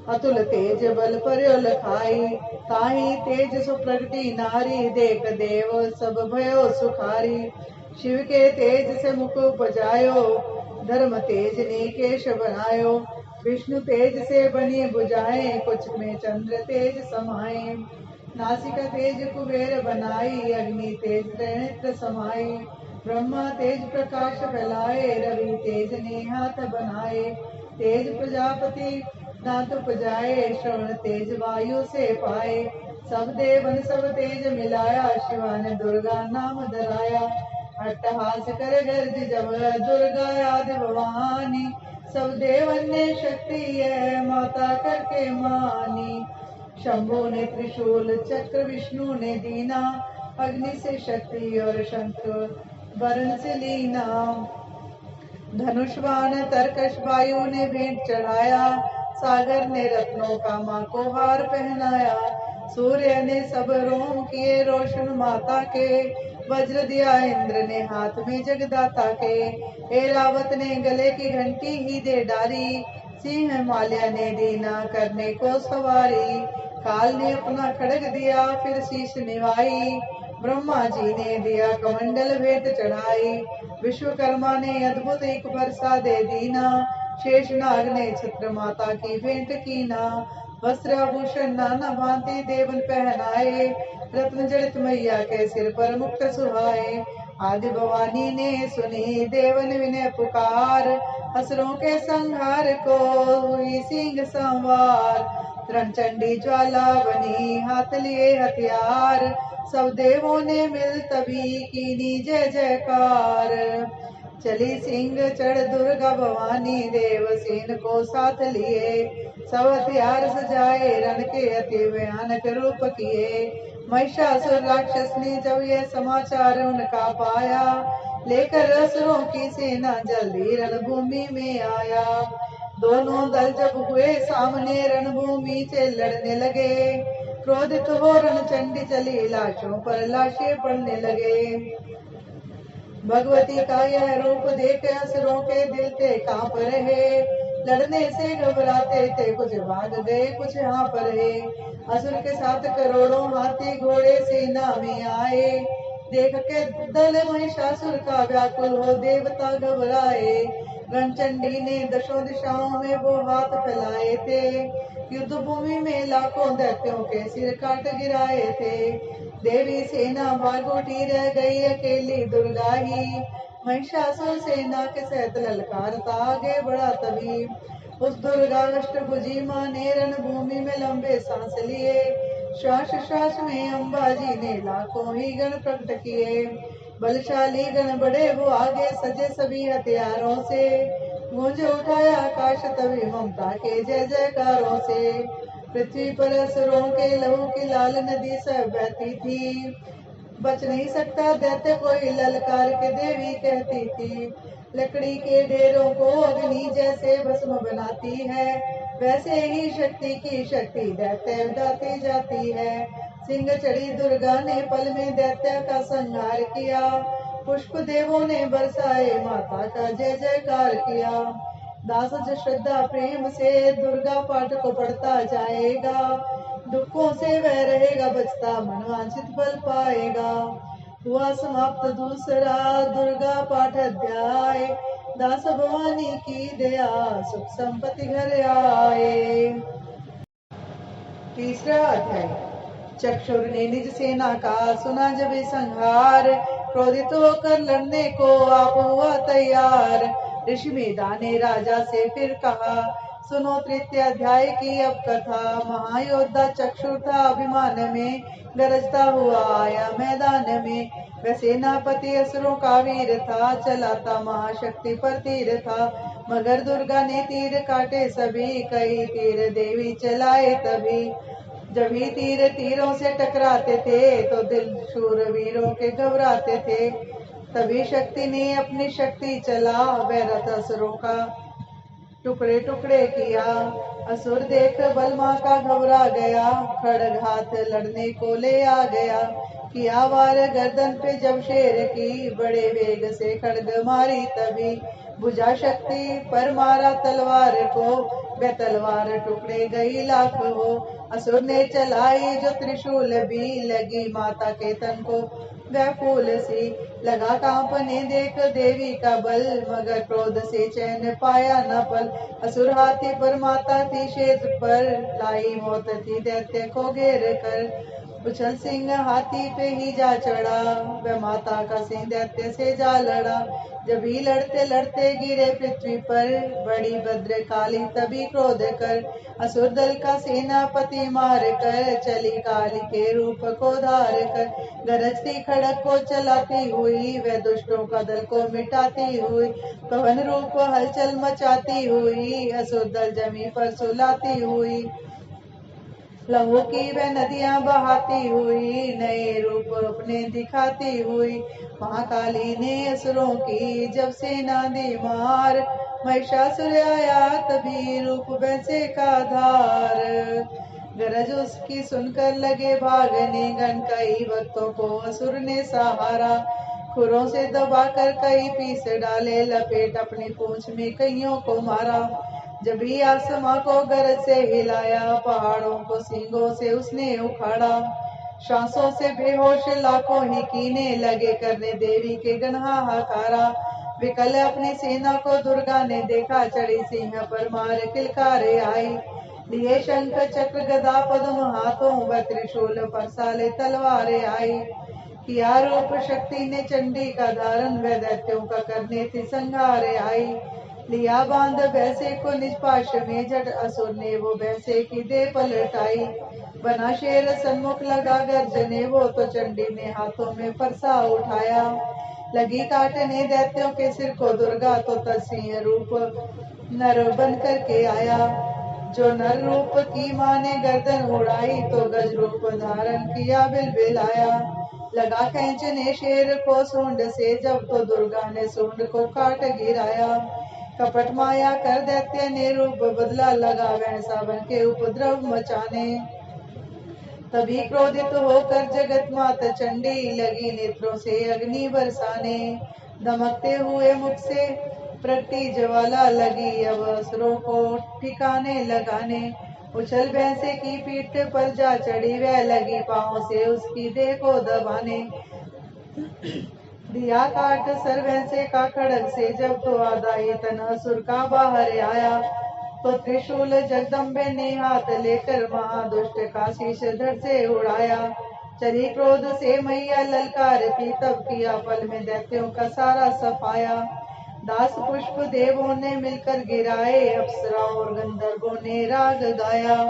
अतुल तेज बल पर्यो लखाई। ताही तेज सुप्रगति नारी, देख देव सब भयो सुखारी। शिव के तेज से मुख उपजायो, धर्म तेज ने केश बनायो। विष्णु तेज से बनी भुजाएं, कुछ में चंद्र तेज समाये। नासिका तेज कुबेर बनाई, अग्नि तेज त्रिनेत्र समाये। ब्रह्मा तेज प्रकाश फैलाए, रवि तेज ने हाथ बनाए। तेज प्रजापति दांत उपजाए, श्रवण तेज वायु से पाए। सब देवन सब तेज मिलाया, शिवा ने दुर्गा नाम धराया। अट्टहास कर गर्ज जब दुर्गा आदि भवानी, सब देवन ने शक्ति है माता करके मानी। शंभु ने त्रिशूल चक्र, विष्णु ने दीना। अग्नि से शक्ति और शंख वरुण से लीना। धनुष बाण तरकश वायु ने भेंट चढ़ाया, सागर ने रत्नों का मां को हार पहनाया। सूर्य ने सब रोम किए रोशन माता के, वज्र दिया इंद्र ने हाथ में जगदाता के। ऐरावत ने गले की घंटी ही दे डाली, सिंह माल्या ने दीना करने को सवारी। काल ने अपना खड़ग दिया फिर शीश निभाई, ब्रह्मा जी ने दिया कमंडल भेंट चढ़ाई। विश्वकर्मा ने अद्भुत एक वर्षा दे दीना, शेषनाग ने छत्र माता की भेंट कीना। वस्त्र आभूषण नाना भांति देवन पहनाए, रत्न जड़ित मैया के सिर पर मुक्त सुहाए। आदि भवानी ने सुनी देवन विनय पुकार, असुरों के संहार को हुई सिंह संवार। रणचंडी ज्वाला बनी हाथ लिए हथियार, सब देवों ने मिल तभी कीनी जय जयकार। चली सिंह चढ़ दुर्गा भवानी, देवसेन को साथ लिए। सब हथियार सजाए रण के अति भयानक रूप किए। महिषासुर राक्षस ने जब यह समाचार उनका पाया, लेकर असुरों की सेना जल्दी रणभूमि में आया। दोनों दल जब हुए सामने रणभूमि से लड़ने लगे, क्रोधित हो रणचंडी चली लाशों पर लाशें पड़ने लगे। भगवती का यह रूप देख असुरों के दिल थे कांप रहे, लड़ने से घबराते थे कुछ भाग गए कुछ यहाँ पर रहे। असुर के साथ करोड़ों हाथी घोड़े सेना में आए, देख के दल महिषासुर का व्याकुल हो देवता घबराए। रणचंडी ने दशों दिशाओं में वो हाथ फैलाए थे, युद्ध भूमि में लाखों दैत्यों के सिर काट गिराए थे। देवी सेना भाग उठी रह गई अकेली दुर्गा ही, महिषासुर सेना के सहित ललकारता आगे बढ़ा तभी। उस दुर्गा अष्टभुजी मां ने रणभूमि में लंबे सांस लिए, श्वास श्वास में अंबाजी ने लाखों ही गण प्रकट किए। बलशाली गण बड़े वो आगे सजे सभी हथियारों से, गूंज उठाया आकाश तभी ममता के जय जयकारों से। पृथ्वी पर असुरों के लहू की लाल नदी सब बहती थी, बच नहीं सकता दैत्य कोई ललकार के देवी कहती थी। लकड़ी के ढेरों को अग्नि जैसे भस्म बनाती है, वैसे ही शक्ति की शक्ति दैत्य उठाती जाती है। सिंह चढ़ी दुर्गा ने पल में दैत्य का संहार किया, पुष्प देवों ने बरसाए माता का जय जयकार किया। दास जो श्रद्धा प्रेम से दुर्गा पाठ को पढ़ता जाएगा, दुखों से वह रहेगा बचता मनवांछित फल पाएगा। हुआ समाप्त दूसरा दुर्गा पाठ अध्याय, दास भवानी की दया सुख संपत्ति घर आए। तीसरा अध्याय। चक्षुर ने निज सेना का सुना जब संहार, क्रोधित होकर लड़ने को आप हुआ तैयार। ऋषि मेधा ने राजा से फिर कहा, सुनो तृतीय अध्याय की अब कथा। महायोद्धा चक्षुर था अभिमान में, गरजता हुआ आया मैदान में। वह सेनापति असुरों का वीर था, चलाता महाशक्ति पर तीर था। मगर दुर्गा ने तीर काटे सभी, कई तीर देवी चलाए तभी। जब ही तीर तीरों से टकराते थे, तो दिल शूर वीरों के घबराते थे। तभी शक्ति ने अपनी शक्ति चला, वह रथ असुरों का टुकड़े टुकड़े किया। असुर देख बलमा का घबरा गया, खड़ग हाथ लड़ने को ले आ गया। किया वार गर्दन पे जब शेर की, बड़े वेग से खड़ग मारी तभी। भुजा शक्ति पर मारा तलवार को, वह तलवार टुकड़े गई लाख हो। असुर ने चलाई जो त्रिशूल भी, लगी माता के तन को वह फूल सी। लगा कांपने देख देवी का बल, मगर क्रोध से चैन पाया न पल। असुर हाथी पर माता थी शेष पर, लाई मौत थी दैत्य को घेर कर। उछल सिंह हाथी पे ही जा चढ़ा, वह माता का सिंह दैत्य से जा लड़ा। जब ही लड़ते लड़ते गिरे पृथ्वी पर, बड़ी भद्र काली तभी क्रोध कर। असुर दल का सेनापति मार कर, चली काली के रूप को धार कर। गरजती खड़ग को चलाती हुई, वह दुष्टों का दल को मिटाती हुई। पवन रूप हलचल मचाती हुई, असुर दल जमी पर सुलाती हुई। लहू की वह नदियां बहाती हुई, नए रूप अपने दिखाती हुई। महाकाली ने असुरों की जब सेना दी मार, महिषासुर आया तभी रूप वैसे का धार। गरज उसकी सुनकर लगे भागने, गण कई भक्तों को असुर ने सहारा। खुरों से दबाकर कई पीस डाले, लपेट अपनी पूंछ में कईयों को मारा। जब ही आसमां को गरज से हिलाया, पहाड़ों को सींगों से उसने उखाड़ा। सांसों से बेहोश लाखों ही कीने, लगे करने देवी के गण हाहाकारा। विकल अपनी सेना को दुर्गा ने देखा, चढ़ी सिंह पर मार किलकारे आई। लिए शंख चक्र गदा पद्म हाथों, व त्रिशूल पर साले तलवारें आई। किया रूप शक्ति ने चंडी का धारण, वह दैत्यों का करने थी संहारे आई। लिया बांध वैसे को निज पाश में, जट असुर ने वो वैसे की दे पलटाई। बना शेर सन्मुख लगा गर्जने, वो तो चंडी ने हाथों में फरसा उठाया। लगी काटने दैत्यों के सिर को दुर्गा, तो तत्सिंह रूप नर बन करके आया। जो नर रूप की माँ ने गर्दन उड़ाई, तो गज रूप धारण किया बिलबिलाया। लगा खींचने शेर को सूंड से, जब तो दुर्गा ने सूंड को काट गिराया। कपट माया कर दैत्य ने रूप बदला, लगा वैसा बन के उपद्रव मचाने। तभी क्रोधित होकर जगत माता चंडी, लगी नेत्रों से अग्नि बरसाने। धमकते हुए मुख से प्रति ज्वाला, लगी अब असुरों को ठिकाने लगाने। उछल भैंसे की पीठ पर जा चढ़ी, वह लगी पांव से उसकी देह को दबाने। दिया काट सर भैंसे का खड़ग से, जब तो आधा ही तन असुर का बाहर आया। तो त्रिशूल जगदम्बे ने हाथ लेकर, महादुष्ट का शीश धड़ से उड़ाया। चली क्रोध से मैया ललकारती, तब किया पल में दैत्यों का सारा सफाया। दास पुष्प देवों ने मिलकर गिराए, अप्सरा और गंधर्वों ने राग गाया।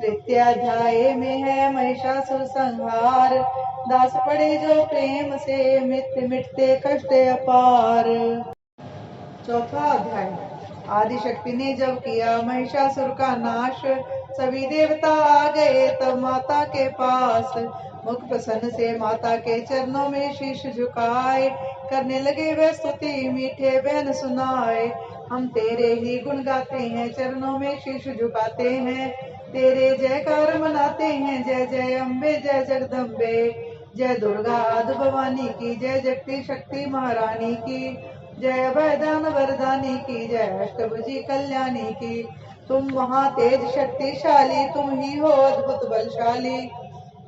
तृतीय अध्याय में है महिषासुर संहार, दास पड़े जो प्रेम से, मिटते कष्ट अपार। चौथा अध्याय। आदिशक्ति ने जब किया महिषासुर का नाश, सभी देवता आ गए तब माता के पास। मुख प्रसन्न से माता के चरणों में शीश झुकाए, करने लगे वे स्तुति मीठे बहन सुनाए। हम तेरे ही गुण गाते हैं, चरणों में शीश झुकाते हैं। तेरे जयकार मनाते हैं, जय जय अम्बे जय जगदम्बे। जय दुर्गा आदि भवानी की, जय जगती शक्ति महारानी की। जय वरदान वरदानी की, जय अष्टभुजी कल्याणी की। तुम महातेज शक्तिशाली, तुम ही हो अद्भुत बलशाली।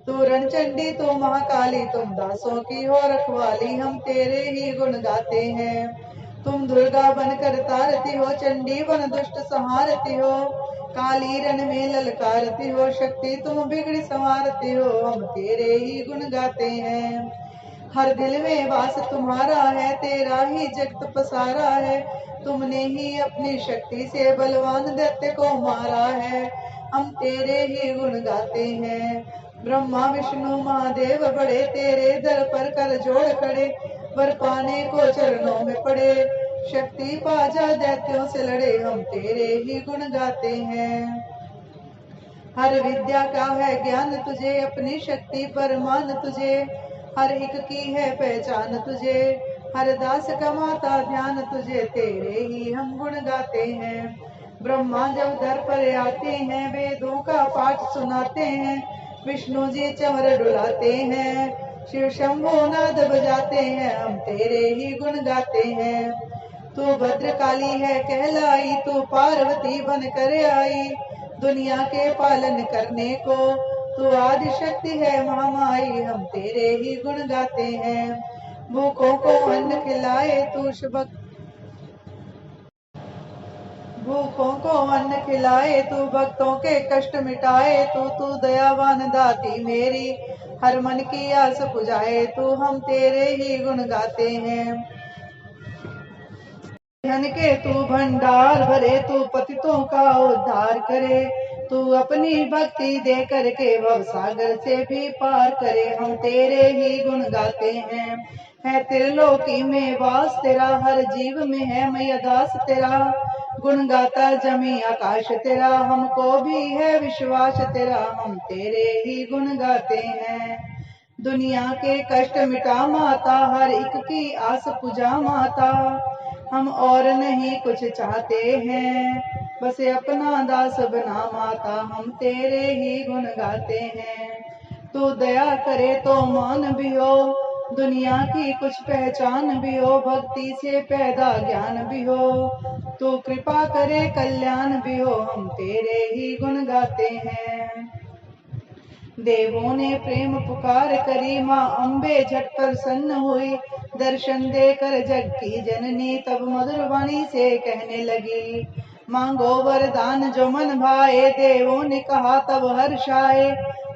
तू रणचंडी तू महाकाली, तुम दासों की हो रखवाली। हम तेरे ही गुण गाते हैं। तुम दुर्गा बनकर तारती हो, चंडी बन दुष्ट संहारती हो, काली रण में ललकारती हो, शक्ति तुम बिगड़ी संवारती हो। हम तेरे ही गुण गाते हैं। हर दिल में वास तुम्हारा है, तेरा ही जगत पसारा है। तुमने ही अपनी शक्ति से बलवान दैत्य को मारा है। हम तेरे ही गुण गाते हैं। ब्रह्मा विष्णु महादेव बड़े, तेरे दर पर कर जोड़ खड़े, वर पाने को चरणों में पड़े, शक्ति पाजा दैत्यों से लड़े। हम तेरे ही गुण गाते हैं। हर विद्या का है ज्ञान तुझे, अपनी शक्ति पर मान तुझे, हर एक की है पहचान तुझे, हर दास का माता ध्यान तुझे, तेरे ही हम गुण गाते हैं। ब्रह्मा जब दर पर आते हैं, वेदों का पाठ सुनाते हैं, विष्णु जी चमर डुलाते हैं, शिव शंभो नाद बजाते हैं। हम तेरे ही गुण गाते हैं। तू भद्रकाली है कहलाई, तू पार्वती बन कर आई, दुनिया के पालन करने को तू आदि शक्ति है महामाई। हम तेरे ही गुण गाते हैं। भूखों को अन्न खिलाए तू भूखों को अन्न खिलाए तू, भक्तों के कष्ट मिटाए तू दयावान दाती मेरी, हर मन की आस पुजाए तू। हम तेरे ही गुण गाते हैं। धन के तू भंडार भरे, तू पतितों का उद्धार करे, तू अपनी भक्ति दे करके भव सागर से भी पार करे। हम तेरे ही गुण गाते हैं। है त्रिलोकी में वास तेरा, हर जीव में है मैया दास तेरा, गुण गाता जमी आकाश तेरा, हमको भी है विश्वास तेरा। हम तेरे ही गुण गाते हैं। दुनिया के कष्ट मिटा माता, हर एक की आस पुजा माता, हम और नहीं कुछ चाहते हैं, बस अपना दास बना माता। हम तेरे ही गुण गाते हैं। तू दया करे तो मान भी हो, दुनिया की कुछ पहचान भी हो, भक्ति से पैदा ज्ञान भी हो, तू कृपा करे कल्याण भी हो। हम तेरे ही गुण गाते हैं। देवों ने प्रेम पुकार करी, माँ अम्बे झट प्रसन्न हुई, दर्शन देकर जग की जननी तब मधुर वाणी से कहने लगी, मांगो वरदान जो मन भाए। देवों ने कहा तब हर्षाए,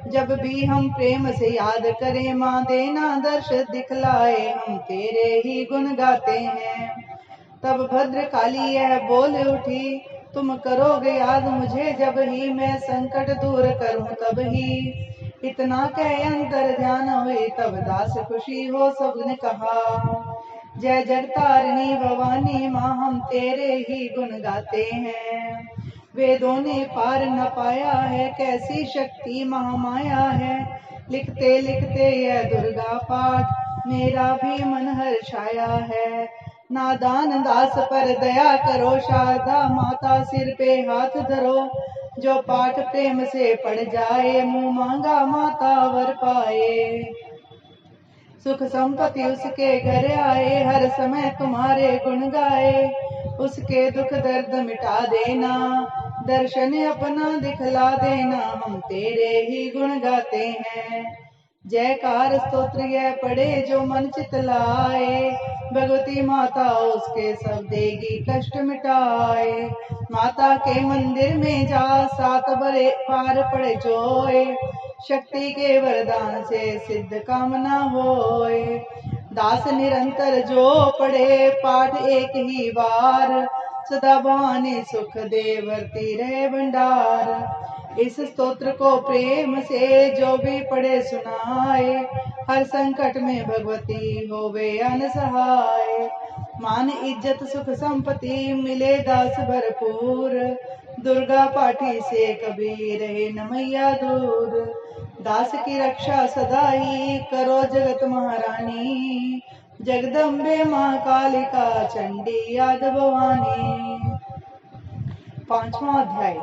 जब भी हम प्रेम से याद करें, माँ देना दर्श दिखलाए। हम तेरे ही गुण गाते हैं। तब भद्रकाली यह बोल उठी, तुम करोगे याद मुझे जब ही, मैं संकट दूर करूं तब ही। इतना कह अंतर ध्यान हुई, तब दास खुशी हो सबने कहा, जय जगतारिणी भवानी माँ। हम तेरे ही गुण गाते हैं। वेदों ने पार न पाया है, कैसी शक्ति महामाया है, लिखते लिखते यह दुर्गा पाठ, मेरा भी मन हर्षाया है। नादान दास पर दया करो, शारदा माता सिर पे हाथ धरो, जो पाठ प्रेम से पढ़ जाए, मुंह मांगा माता वर पाए। सुख संपत्ति उसके घर आए, हर समय तुम्हारे गुण गाए, उसके दुख दर्द मिटा देना, दर्शन अपना दिखला देना। हम तेरे ही गुण गाते हैं। जयकार स्तोत्र यह पढ़े जो मन चित लाए, भगवती माता उसके सब देगी कष्ट मिटाए। माता के मंदिर में जा, 7 बड़े पार पड़े जोए, शक्ति के वरदान से सिद्ध कामना होए। दास निरंतर जो पढ़े पाठ एक ही बार, सदा भवानी सुख दे वर्ती रहे भंडार। इस स्तोत्र को प्रेम से जो भी पढ़े सुनाए, हर संकट में भगवती होवे अनसहाय। मान इज्जत सुख संपत्ति मिले दास भरपूर, दुर्गा पाठी से कभी रहे न मैया दूर। दास की रक्षा सदा ही करो जगत महारानी, जगदम्बे माँ कालिका चंडी याद भवानी। 5वां अध्याय।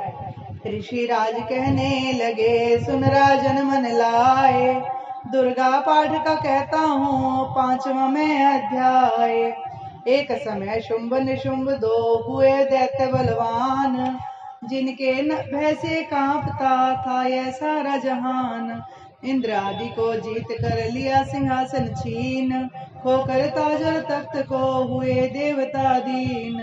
ऋषि राज कहने लगे, सुन राजन मन लाए, दुर्गा पाठ का कहता हूँ 5वां मैं अध्याय। एक समय शुंभ निशुंभ 2 हुए दैत्य बलवान, जिनके भय से कांपता था यह सारा जहान। इंद्र आदि को जीत कर लिया सिंहासन छीन, खोकर ताज और तख्त को हुए देवता दीन।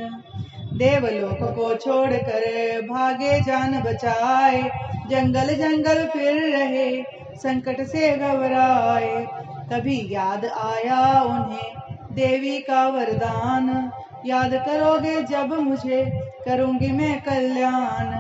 देवलोक को छोड़कर भागे जान बचाए, जंगल जंगल फिर रहे संकट से घबराए। तभी याद आया उन्हें देवी का वरदान, याद करोगे जब मुझे करूंगी मैं कल्याण।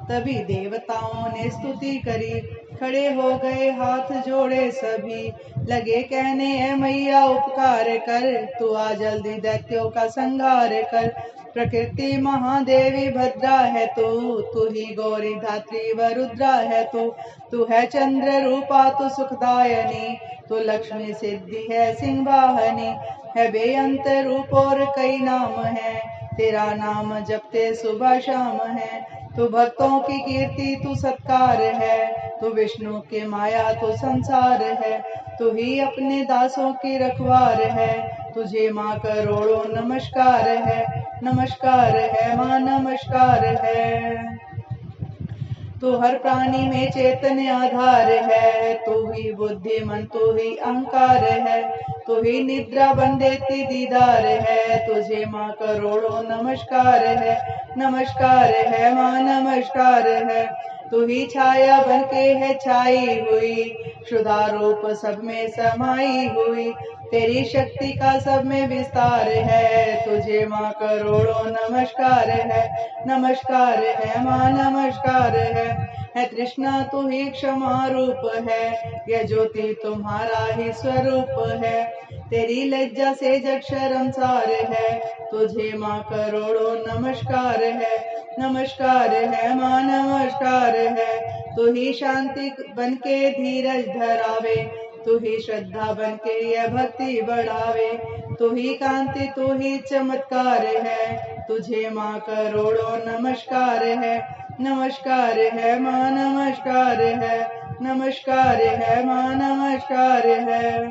तभी देवताओं ने स्तुति करी, खड़े हो गए हाथ जोड़े सभी, लगे कहने है मैया उपकार कर, तू आ जल्दी दैत्यों का संहार कर। प्रकृति महादेवी भद्रा है तू ही गौरी धात्री व रुद्रा है तू है चंद्र रूपा तू सुखदायनी, तू लक्ष्मी सिद्धि है सिंह वाहनी। है बेअंत रूप और कई नाम है, तेरा नाम जपते सुबह शाम है। तू भक्तों की कीर्ति तू सत्कार है, तू विष्णु के माया तू संसार है। तू ही अपने दासों की रखवार है, तुझे माँ करोड़ों नमस्कार है। नमस्कार है माँ नमस्कार है। तू हर प्राणी में चैतन्य आधार है, तू ही बुद्धिमान तू ही अहंकार है। तू ही निद्रा बन देती दीदार है, तुझे माँ करोड़ों नमस्कार है। नमस्कार है माँ नमस्कार है। तू ही छाया बन के है छाई हुई, क्षुधा रूप सब में समाई हुई। तेरी शक्ति का सब में विस्तार है, तुझे माँ करोड़ों नमस्कार है। नमस्कार है माँ नमस्कार है तृष्णा तू ही क्षमा रूप है, यह ज्योति तुम्हारा ही स्वरूप है। तेरी लज्जा से जग शर्मसार है, तुझे माँ करोड़ों नमस्कार है। नमस्कार है माँ नमस्कार है। तू ही शांति बन के धीरज धरावे, तू ही श्रद्धा बन के यह भक्ति बढ़ावे। तू ही कांति तू ही चमत्कार है, तुझे माँ करोड़ों नमस्कार है। नमस्कार है माँ नमस्कार है। नमस्कार है माँ नमस्कार है।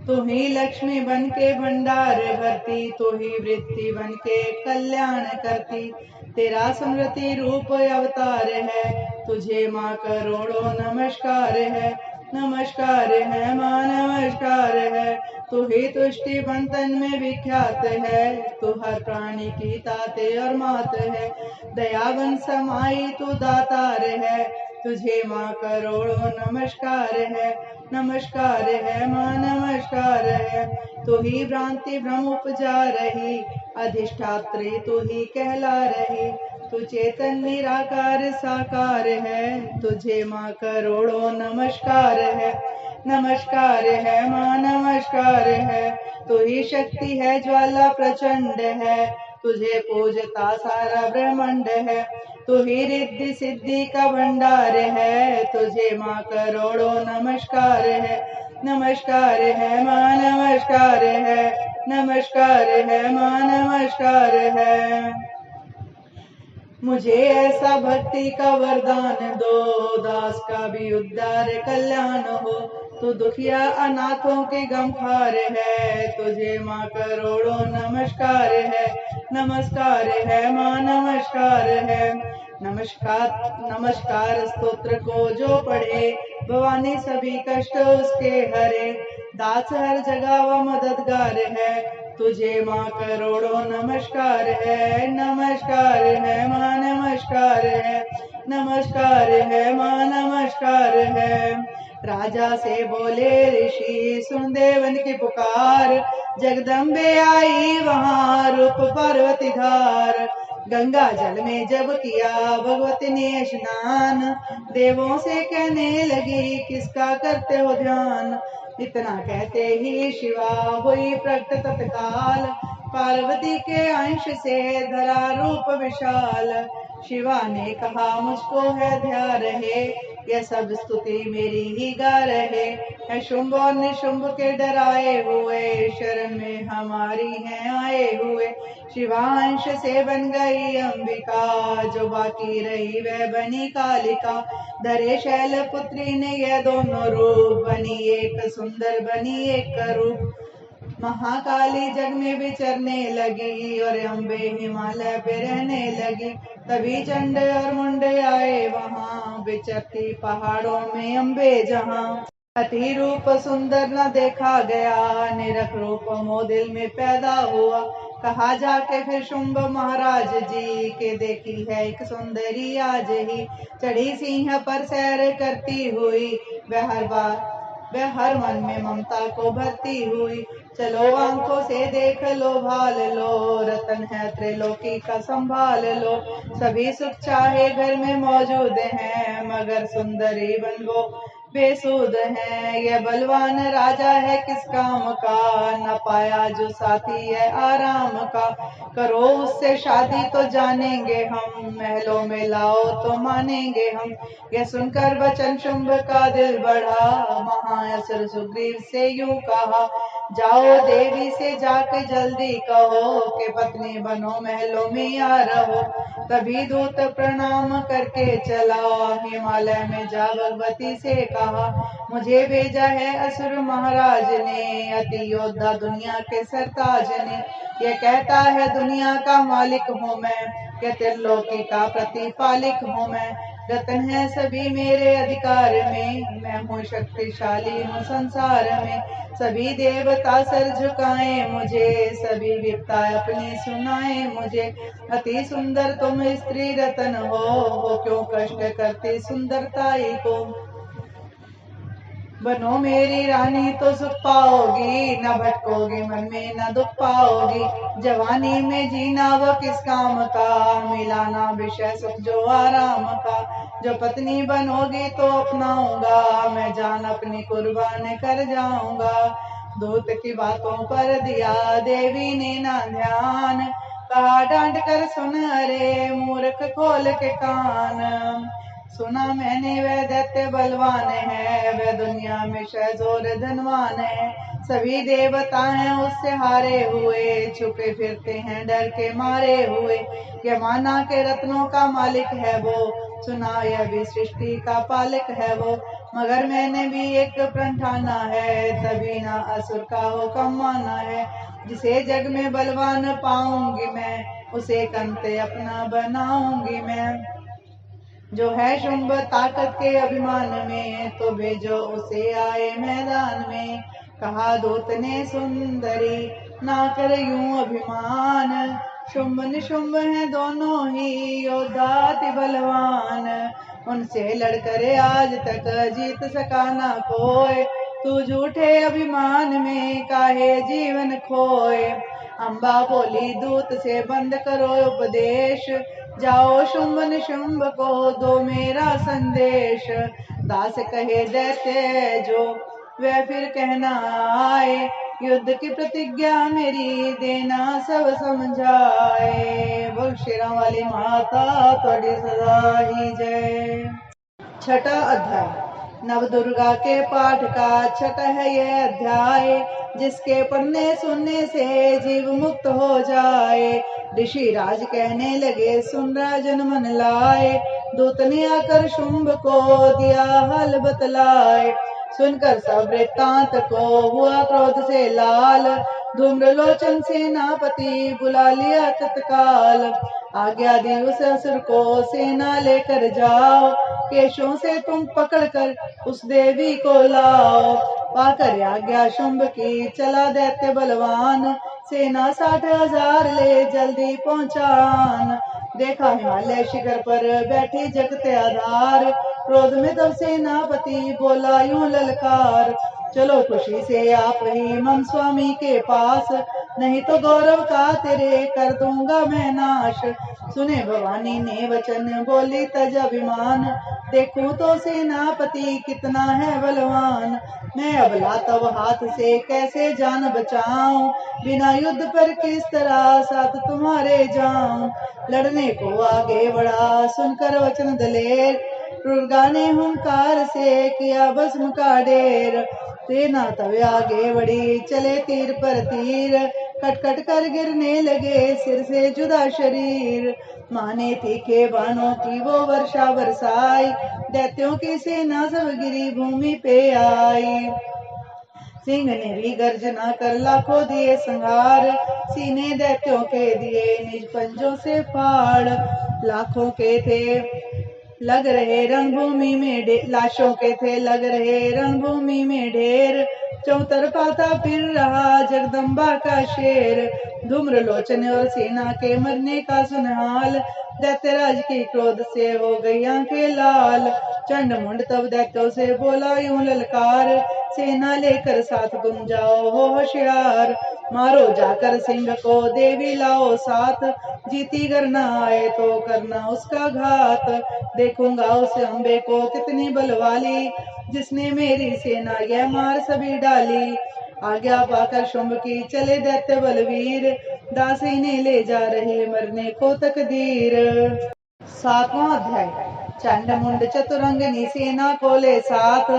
तू ही लक्ष्मी बन के भंडार भरती, तू ही वृत्ति बन के कल्याण करती। तेरा स्मृति रूप अवतार है, तुझे माँ करोड़ों नमस्कार है। नमस्कार है माँ नमस्कार है। तू ही तुष्टि बंधन में विख्यात है, तू हर प्राणी की ताते और मात है। दयावन समाई तू दातार है, तुझे माँ करोड़ों नमस्कार है। नमस्कार है माँ नमस्कार है। तू ही भ्रांति भ्रम उपजा रही, अधिष्ठात्री तू ही कहला रही। तू चेतन निराकार साकार है, तुझे माँ करोड़ों नमस्कार है। नमस्कार है माँ नमस्कार है। तू ही शक्ति है ज्वाला प्रचंड है, तुझे पूजता सारा ब्रह्मांड है। तू ही रिद्धि सिद्धि का भंडार है, तुझे माँ करोड़ों नमस्कार है। नमस्कार है माँ नमस्कार है। नमस्कार है माँ नमस्कार है। मुझे ऐसा भक्ति का वरदान दो, दास का भी उद्धार कल्याण हो। तू दुखिया अनाथों के गमखार है, तुझे माँ करोड़ों नमस्कार है। नमस्कार है माँ नमस्कार है। नमस्कार स्तोत्र को जो पढ़े, भवानी सभी कष्ट उसके हरे। दास हर जगह व मददगार है, तुझे माँ करोड़ों नमस्कार है। नमस्कार है माँ नमस्कार है। नमस्कार है माँ नमस्कार है। राजा से बोले ऋषि सुन देवन की पुकार, जगदम्बे आई वहाँ रूप पार्वती धार। गंगा जल में जब किया भगवती ने स्नान, देवों से कहने लगी किसका करते हो ध्यान। इतना कहते ही शिवा हुई प्रकट तत्काल, पार्वती के अंश से धरा रूप विशाल। शिवा ने कहा मुझको है ध्यान रहे, यह सब स्तुति मेरी ही गा रहे। है शुंभ और निशुंभ के डराए हुए, शरण में हमारी हैं आए हुए। शिवांश से बन गई अंबिका, जो बाकी रही वह बनी कालिका। धरे शैल पुत्री ने यह दोनों रूप, बनी एक सुंदर बनी एक रूप। महाकाली जग में विचरने लगी और अम्बे हिमालय पे रहने लगी। तभी चंड और मुंड आए वहां, विचरती पहाड़ों में अम्बे जहां। अति रूप सुंदर न देखा गया, निरख रूप मोह दिल में पैदा हुआ। कहा जाके फिर शुंभ महाराज जी के, देखी है एक सुंदरी आज ही। चढ़ी सिंह पर सैर करती हुई, वह हर मन में ममता को भरती हुई। चलो आंखों से देख लो भाल लो, रतन है त्रिलोकी का संभाल लो। सभी सुख चाहे घर में मौजूद हैं, मगर सुंदरी बन वो बेसुध है। यह बलवान राजा है किस काम का, न पाया जो साथी है आराम का। करो उससे शादी तो जानेंगे हम, महलों में लाओ तो मानेंगे हम। यह सुनकर वचन शुंभ का दिल बढ़ा, महाअसुर सुग्रीव से यूं कहा। जाओ देवी से जाके जल्दी कहो, कि पत्नी बनो महलों में या रहो। तभी दूत प्रणाम करके चला, हिमालय में जा भगवती से कहा। मुझे भेजा है असुर महाराज ने, अति योद्धा दुनिया के सरताज ने। ये कहता है दुनिया का मालिक हूँ मैं, कि त्रिलोकी का प्रतिपालिक हूँ मैं। रतन है सभी मेरे अधिकार में, मैं हूँ शक्तिशाली हूँ संसार में। सभी देवता सर झुकाए मुझे, सभी विपता अपनी सुनाए मुझे। अति सुंदर तुम स्त्री रतन हो क्यों कष्ट करते सुंदरताई को। बनो मेरी रानी तो सुख पाओगी, न भटकोगी मन में न दुख पाओगी। जवानी में जीना वो किस काम का, मिलाना विषय सुख जो आराम का। जो पत्नी बनोगी तो अपनाऊंगा, मैं जान अपनी कुर्बान कर जाऊंगा। दूत की बातों पर दिया देवी ने ना ध्यान, कहा डांट कर सुन अरे मूर्ख खोल के कान। सुना मैंने वह दैत्य बलवान है, वह दुनिया में शहजोर धनवान है। सभी देवता हैं उससे हारे हुए, छुपे फिरते हैं डर के मारे हुए। यमाना के रत्नों का मालिक है वो, सुना यह भी सृष्टि का पालक है वो। मगर मैंने भी एक प्रण ठाना है, तभी ना असुर का हुक्म माना है। जिसे जग में बलवान पाऊंगी मैं, उसे कंते अपना बनाऊंगी मैं। जो है शुंभ ताकत के अभिमान में, तो भेजो उसे आए मैदान में। कहा दूत ने सुंदरी ना कर यूं अभिमान, शुंभ निशुंभ हैं दोनों ही योद्धा अति बलवान। उनसे लड़कर आज तक जीत सका ना कोई, तू झूठे अभिमान में काहे जीवन खोए। अम्बा बोली दूत से बंद करो उपदेश, जाओ शुंभ निशुंभ को दो मेरा संदेश। दास कहे दैत्य जो वह फिर कहना आए, युद्ध की प्रतिज्ञा मेरी देना सब समझाए। बोल श्री राम वाली माता थोड़ी सदा ही जय। छठा अध्याय नवदुर्गा के पाठ का छठा है यह अध्याय, जिसके पढ़ने सुनने से जीव मुक्त हो जाए। ऋषि राज कहने लगे सुन राजन मन लाए, दूत ने आकर शुंभ को दिया हाल बतलाए। सुनकर सब वृत्तांत को हुआ क्रोध से लाल, धूम्रलोचन सेनापति बुला लिया तत्काल। आज्ञा दी उस असुर को सेना लेकर जाओ, केशों से तुम पकड़कर उस देवी को लाओ। पाकर आज्ञा शुंभ की चला दैत्य बलवान, सेना 60,000 ले जल्दी पहुंचान। देखा हिमालय शिखर पर बैठी जगते आधार, क्रोध में तब सेनापति बोला यूं ललकार। चलो खुशी से आप ही मम स्वामी के पास, नहीं तो गौरव का तेरे कर दूंगा मैं नाश। सुने भवानी ने वचन बोली तज अभिमान, देखूं तो सेनापति कितना है बलवान। मैं अबला तब हाथ से कैसे जान बचाऊं, बिना युद्ध पर किस तरह साथ तुम्हारे जाऊं। लड़ने को आगे बढ़ा सुनकर वचन दलेर, दुर्गा ने हुंकार से किया भस्म का ढेर। सेना तब आगे बढ़ी चले तीर पर तीर, कटकट कर गिरने लगे सिर से जुदा शरीर। माने तीखे बाणों की वो वर्षा बरसाई, दैत्यों की सेना सब गिरी भूमि पे आई। सिंह ने भी गर्जना कर लाखों दिए संहार, सीने दैत्यों के दिए निज पंजों से फाड़। लाखों के थे लग रहे रणभूमि में लाशों के थे लग रहे रणभूमि में ढेर। चौतरफा था फिर रहा जगदम्बा का शेर, धूम्र लोचन और सेना के मरने का सुनहाल। दैत्यराज की क्रोध से हो गई आंखें लाल, चंड मुंड तब दैत्यों से बोला यूं ललकार, सेना लेकर साथ तुम जाओ हो होशियार। मारो जाकर सिंह को देवी लाओ साथ, जीती करना आए तो करना उसका घात। देखूंगा उस अम्बे को कितनी बलवाली, जिसने मेरी सेना यह मार सभी डाली। आज्ञा पाकर शुंभ की चले दैत्य बलवीर, दासी ने ले जा रहे मरने को तकदीर। 7वां अध्याय। चंड मुंड चतुरंगनी सेना को ले साथ,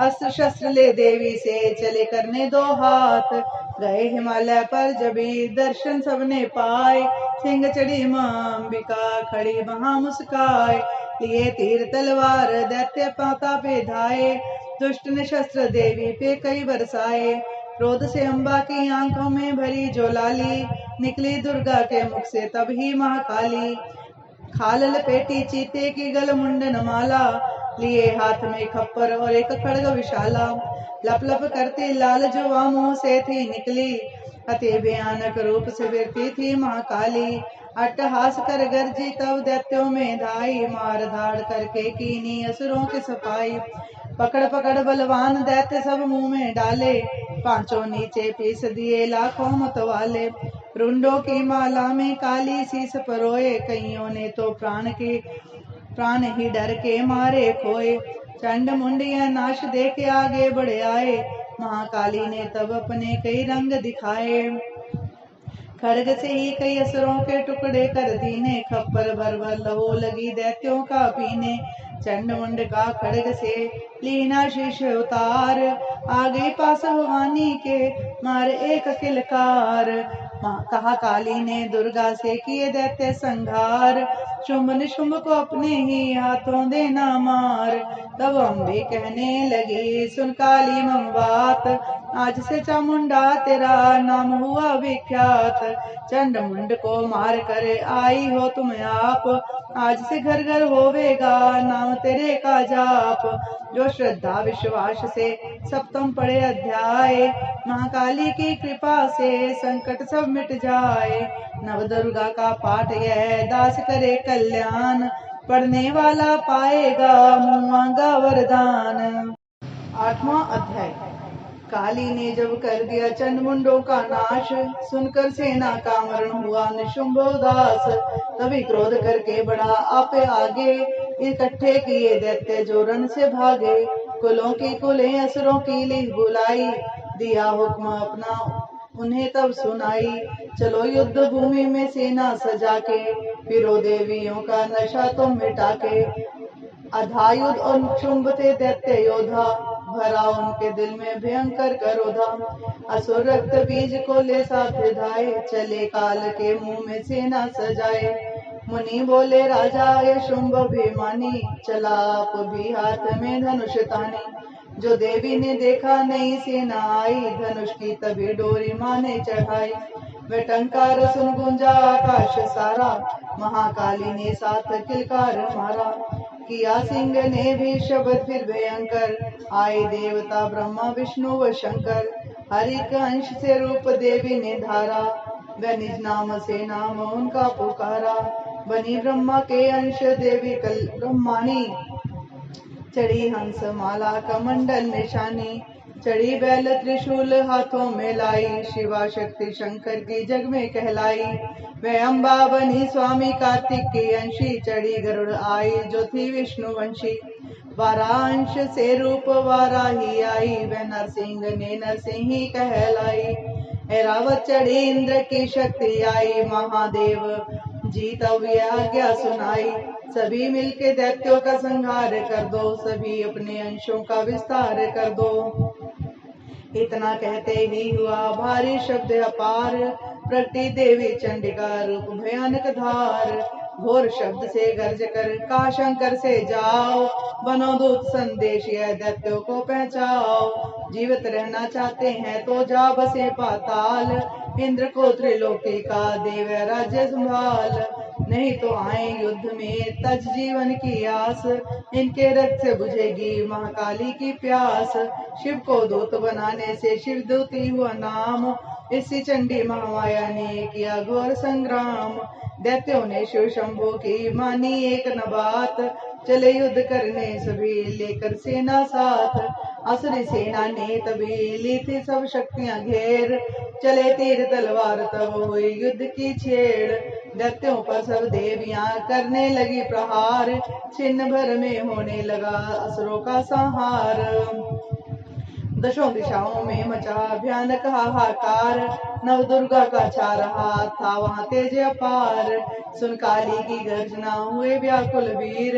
अस्त्र शस्त्र ले देवी से चले करने दो हाथ। गए हिमालय पर जबी दर्शन सबने पाए, सिंह चढ़ी मां अंबिका खड़ी महा मुस्काए। लिए तीर तलवार दैत्य पाता पे धाए, दुष्ट ने शस्त्र देवी पे कई बरसाए। क्रोध से अम्बा की आंखों में भरी ज्वालाली, निकली दुर्गा के मुख से तब ही महाकाली। खाल लपेटी चीते की गल मुंडन माला, लिए हाथ में खप्पर और एक खड़ग विशाला। लप लप करती लाल जुआ मुंह से थी निकली, अति भयानक रूप से बिरती थी महाकाली। अट्टहास कर गर्जी तब दैत्यों में धाई, मार धाड़ करके कीनी असुरों की सफाई। पकड़ पकड़ बलवान दैत्य सब मुंह में डाले, पांचों नीचे पीस दिए लाखों मतवाले। रुंडों की माला में काली शीस परोए, कईयों ने तो प्राण ही डर के मारे खोए। चंड मुंड यह नाश देखे आगे बढ़े आए, महाकाली ने तब अपने कई रंग दिखाए। खड़ग से ही कई असुरों के टुकड़े कर दीने, खप्पर भर भर लहू लगी दैत्यों का पीने। चंड मुंड का खड़ग से लीना शीश उतार, आ गई पास भवानी के मार एक किलकार। कहा काली ने दुर्गा से किए दैत्य संघार, शुंभ निशुंभ को अपने ही हाथों देना मार। तब अम्बे कहने लगी सुन काली मम बात, आज से चामुंडा तेरा नाम हुआ विख्यात। चंड मुंड को मार कर आई हो तुम आप, आज से घर घर होवेगा नाम तेरे का जाप। जो श्रद्धा विश्वास से सप्तम पढ़े अध्याय, महाकाली की कृपा से संकट सब मिट जाए। नव दुर्गा का पाठ यह दास करे कल्याण, पढ़ने वाला पाएगा मुँह मांगा वरदान। 8वां अध्याय। काली ने जब कर दिया चंड मुंडों का नाश, सुनकर सेना का मरण हुआ निशुंभ उदास। तभी क्रोध करके बढ़ा आपे आगे, इकट्ठे किए दैत्य जो रण से भागे। कुलों की कुलें असुरों की ली बुलाई, दिया हुक्म अपना उन्हें तब सुनाई। चलो युद्ध भूमि में सेना सजा के, फिरो देवियों का नशा तुम मिटा के। अधायुध और शुंभ थे दैत्य योद्धा, भरा उनके दिल में भयंकर करोधा। असुर रक्त बीज को ले साथ धाये, चले काल के मुंह में सेना सजाए। मुनि बोले राजा ये शुंभ अभिमानी, चला आप भी हाथ में धनुष तानी। जो देवी ने देखा नई सेना आई, धनुष की तभी डोरी माँ ने चढ़ाई। वे टंकार सुन गुंजा आकाश सारा, महाकाली ने साथ किलकार मारा। किया सिंह ने भी शब्द फिर भयंकर, आए देवता ब्रह्मा विष्णु व शंकर। हरि का अंश से रूप देवी ने धारा, व निज नाम से नाम उनका पुकारा। बनी ब्रह्मा के अंश देवी कल ब्रह्मानी, चढ़ी हंस माला कमंडल निशानी। चढ़ी बैल त्रिशूल हाथों में लाई, शिवा शक्ति शंकर की जग में कहलाई। वह अम्बा बनी स्वामी कार्तिक की अंशी, चढ़ी गरुड़ आई जो थी विष्णु वंशी। वारांश से रूप वाराही आई, वह नरसिंह ने नरसिंही कहलाई। ऐरावत चढ़ी इंद्र की शक्ति आई, महादेव जी तब यह आज्ञा सुनाई। सभी मिलके दैत्यों का संहार कर दो, सभी अपने अंशों का विस्तार कर दो। इतना कहते ही हुआ भारी शब्द अपार, प्रगटी देवी चंडिका रूप भयानक धार। घोर शब्द से गर्ज कर कहा शंकर से जाओ, बनो दूत संदेश यह दैत्यों को पहचाओ। जीवित रहना चाहते हैं तो जा बसे पाताल, इंद्र को त्रिलोकी का देव राज्य संभाल। नहीं तो आए युद्ध में तज जीवन की आस, इनके रक्त से बुझेगी महाकाली की प्यास। शिव को दूत बनाने से शिव दूती हुआ नाम, इसी चंडी महामाया ने किया घोर संग्राम। दैत्यों ने शिव शंभु की मानी एक न बात, चले युद्ध करने सभी लेकर सेना साथ। असुरी सेना ने तभी ली थी सब शक्तियां घेर, चले तीर तलवार तब हुई युद्ध की छेड़। दैत्यों पर सब देवियां करने लगी प्रहार, छिन्न भर में होने लगा असुरों का संहार। दशों दिशाओं में मचा भयानक हाहाकार, नव दुर्गा का छा रहा था वहां तेज अपार। सुन काली की गर्जना हुए व्याकुल वीर,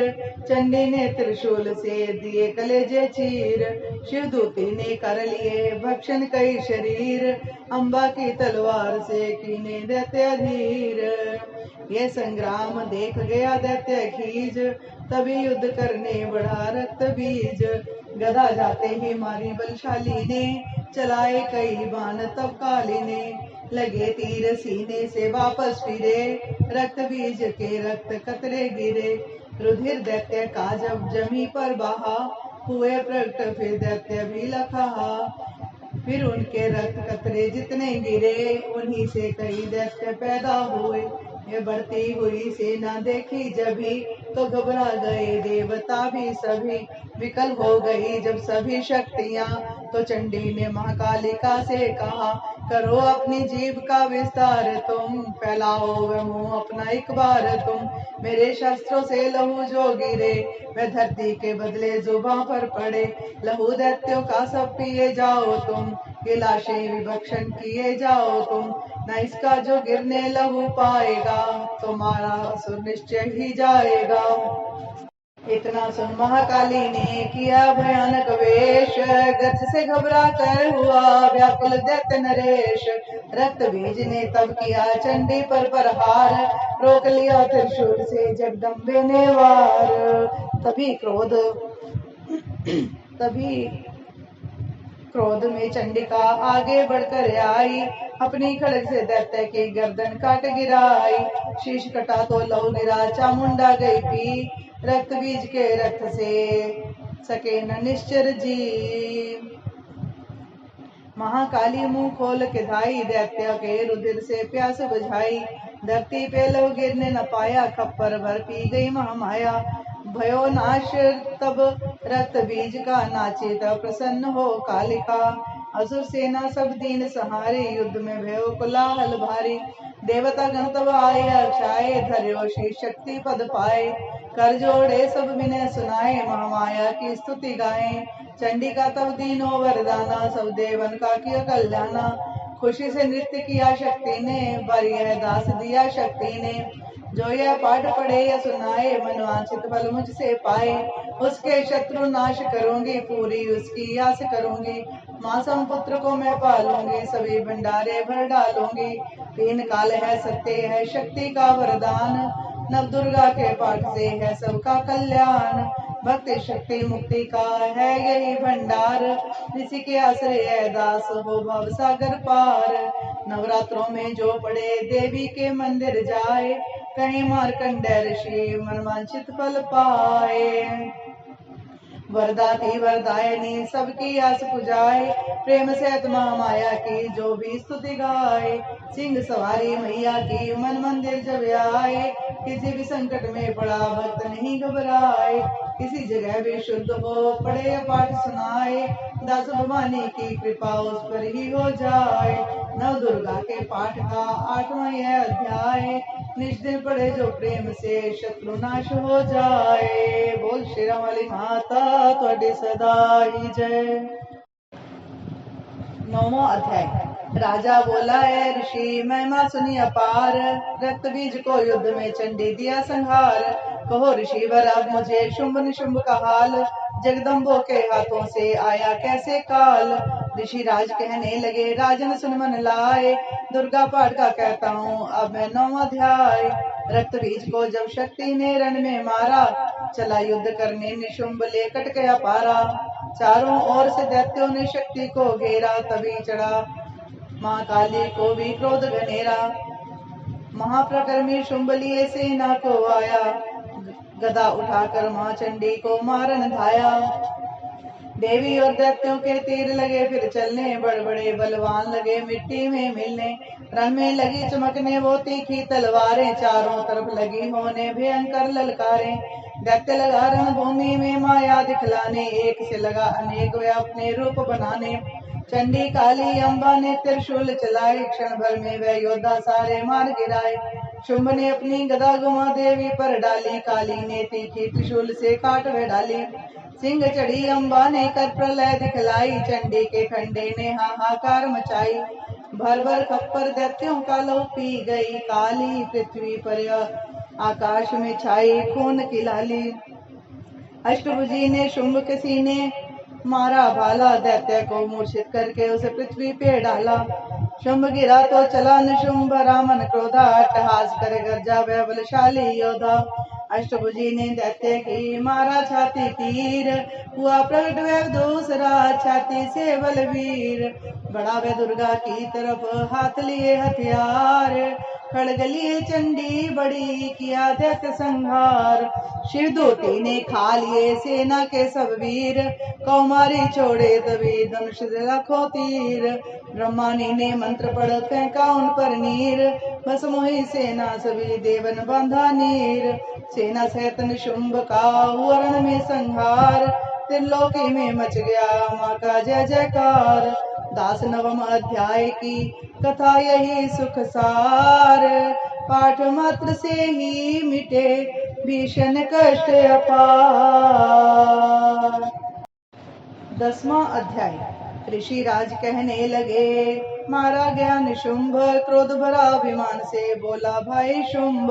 चंडी ने त्रिशूल से दिए कलेजे चीर। शिवदूती ने कर लिए भक्षण कई शरीर, अम्बा की तलवार से कीने दैत्य अधीर। ये संग्राम देख गया दैत्य खीज, तभी युद्ध करने बढ़ा रक्त बीज। गदा जाते ही मारी बलशाली ने, चलाए कई बाण तब काली ने। लगे तीर सीने से वापस फिरे, रक्त बीज के रक्त कतरे गिरे। रुधिर दैत्य का जब जमी पर बहा, हुए प्रकट फिर दैत्य भी लखा। फिर उनके रक्त कतरे जितने गिरे, उन्हीं से कई दैत्य पैदा हुए। ये बढ़ती हुई सेना देखी जभी, तो घबरा गए देवता भी सभी। विकल हो गई जब सभी शक्तियां, तो चंडी ने महाकालिका से कहा, करो अपनी जीभ का विस्तार तुम, फैलाओ वह मुंह अपना एक बार तुम। मेरे शस्त्रों से लहू जो गिरे, वह धरती के बदले जुबां पर पड़े। लहू दैत्यों का सब पिए जाओ तुम, ये लाशें विभक्षण किए जाओ तुम। न इसका जो गिरने लहू पाएगा, तुम्हारा असुर निश्चय ही जाएगा। इतना सुन महाकाली ने किया भयानक वेश, गज से घबरा कर हुआ व्याकुल दैत्य नरेश। रक्त बीज ने तब किया चंडी पर प्रहार, रोक लिया त्रिशूल से जगदम्बे ने वार। तभी क्रोध में चंडिका आगे बढ़कर आई, अपनी खड़ग से दैत्य की गर्दन काट गिराई। शीश कटा तो लहू गिरा चामुंडा गई पी, रक्त बीज के रक्त से सके न निश्चर जी। महाकाली मुंह खोल के धाई, दैत्य के रुधिर से प्यास बुझाई। धरती पे लहू गिरने न पाया, खप्पर भर पी गई महामाया। भयो नाश तब रक्त बीज का, नाचे तब प्रसन्न हो कालिका। असुर सेना सब दीन सहारे, युद्ध में भयो कोलाहल भारी। देवता गण तब आए अक्षाए, धर्यो श्री शक्ति पद पाए। कर जोड़े सब विनय सुनाए, महामाया की स्तुति गाए। चंडिका तब दीनो वरदाना, सब देवन का किया कल्याणा। खुशी से नृत्य किया शक्ति ने, वर यह दास दिया शक्ति ने। जो यह पाठ पढ़े या सुनाए, मनवांछित फल मुझसे पाए। उसके शत्रु नाश करूंगी, पूरी उसकी आस करूंगी। मासम पुत्र को मैं पालूंगी, सभी भंडारे भर डालूंगी। तीन काल है सत्य है शक्ति का वरदान, नव दुर्गा के पाठ से है सबका कल्याण। भक्ति शक्ति मुक्ति का है यही भंडार, इसी के आश्रय है दास हो भव सागर पार। नवरात्रों में जो पड़े देवी के मंदिर जाए, कहीं मार्कंडेय ऋषि मनवांछित फल पाए। वरदाती वरदायनी सबकी आस पुजाए, प्रेम से महामाया की जो भी स्तुति गाए। सिंह सवारी मैया की मन मंदिर जब आए, किसी भी संकट में पड़ा भक्त नहीं घबराए। किसी जगह भी शुद्ध हो पढ़े पाठ सुनाए, दास भवानी की कृपा उस पर ही हो जाए। नव दुर्गा के पाठ का 8वां यह अध्याय, निज दिन पढ़े जो प्रेम से शत्रु नाश हो जाए। बोल श्री राम वाली माता ਤੁਹਾਡੀ सदा ही जय। 9वां अध्याय। राजा बोला है ऋषि महिमा सुनी अपार, रक्त बीज को युद्ध में चंडी दिया संहार। कहो ऋषिवर अब मुझे शुंभ निशुंभ का हाल, जगदम्बों के हाथों से आया कैसे काल। ऋषि राज कहने लगे, राजन सुन मन लाए, दुर्गा पाठ का कहता हूँ अब मैं 9वां अध्याय। रक्त बीज को जब शक्ति ने रण में मारा, चला युद्ध करने निशुंभ ले कट गया पारा। चारों ओर से दैत्यों ने शक्ति को घेरा, तभी चढ़ा माँ काली को भी क्रोध घनेरा। महाप्रकर्मी शुंभ लिए सेना को आया, गदा उठाकर माँ चंडी को मारन धाया। देवी और दैत्यों के तीर लगे फिर चलने, बड़े बड़े बलवान लगे मिट्टी में मिलने। रण में लगी चमकने वो तीखी तलवारें, चारों तरफ लगी होने भयंकर ललकारें। दैत्य लगा रणभूमि में माया दिखलाने, एक से लगा अनेक वे अपने रूप बनाने। चंडी काली अम्बा ने त्रिशूल चलाए, क्षण भर में वह योद्धा सारे मार गिराए। शुंभ ने अपनी गदा घुमा देवी पर डाली, काली ने तीखी त्रिशूल से काट वे डाली। सिंह चढ़ी अम्बा ने कर प्रलय दिखलाई, चंडी के खंडे ने हाहाकार मचाई। भर भर खप्पर दैत्यों का लहू पी गई, काली पृथ्वी पर आकाश में छाई खून की लाली। अष्टभुजी ने शुंभ के सीने मारा भाला, दैत्य को मूर्छित करके उसे पृथ्वी पे डाला। शुंभ गिरा तो चला निशुंभ रामन क्रोधा, अट्टहास कर गर्जा वह बलशाली योद्धा। अष्टभुजी ने दैत्य की मारा छाती तीर, हुआ प्रकट वह दूसरा छाती से बलवीर। बड़ा वह दुर्गा की तरफ हाथ लिए हथियार, खड़ग लिए चंडी बड़ी किया दैत्य संहार। शिवदूती ने खा लिए सेना के सब वीर, कौमारी छोड़े तभी धनुष लाखों तीर। ब्रह्मानी ने मंत्र पढ़ फेंका उन पर नीर, बस मोही सेना सभी देवन बांधा नीर। सेना सहित निशुंभ का हुआ रण में संहार, त्रिलोकी में मच गया माँ का जय जयकार। दास नवम अध्याय की कथा यही सुख सार, पाठ मात्र से ही मिटे भीषण कष्ट अपार। 10वां अध्याय। ऋषि राज कहने लगे, मारा गया निशुंभ, क्रोध भरा अभिमान से बोला भाई शुंभ।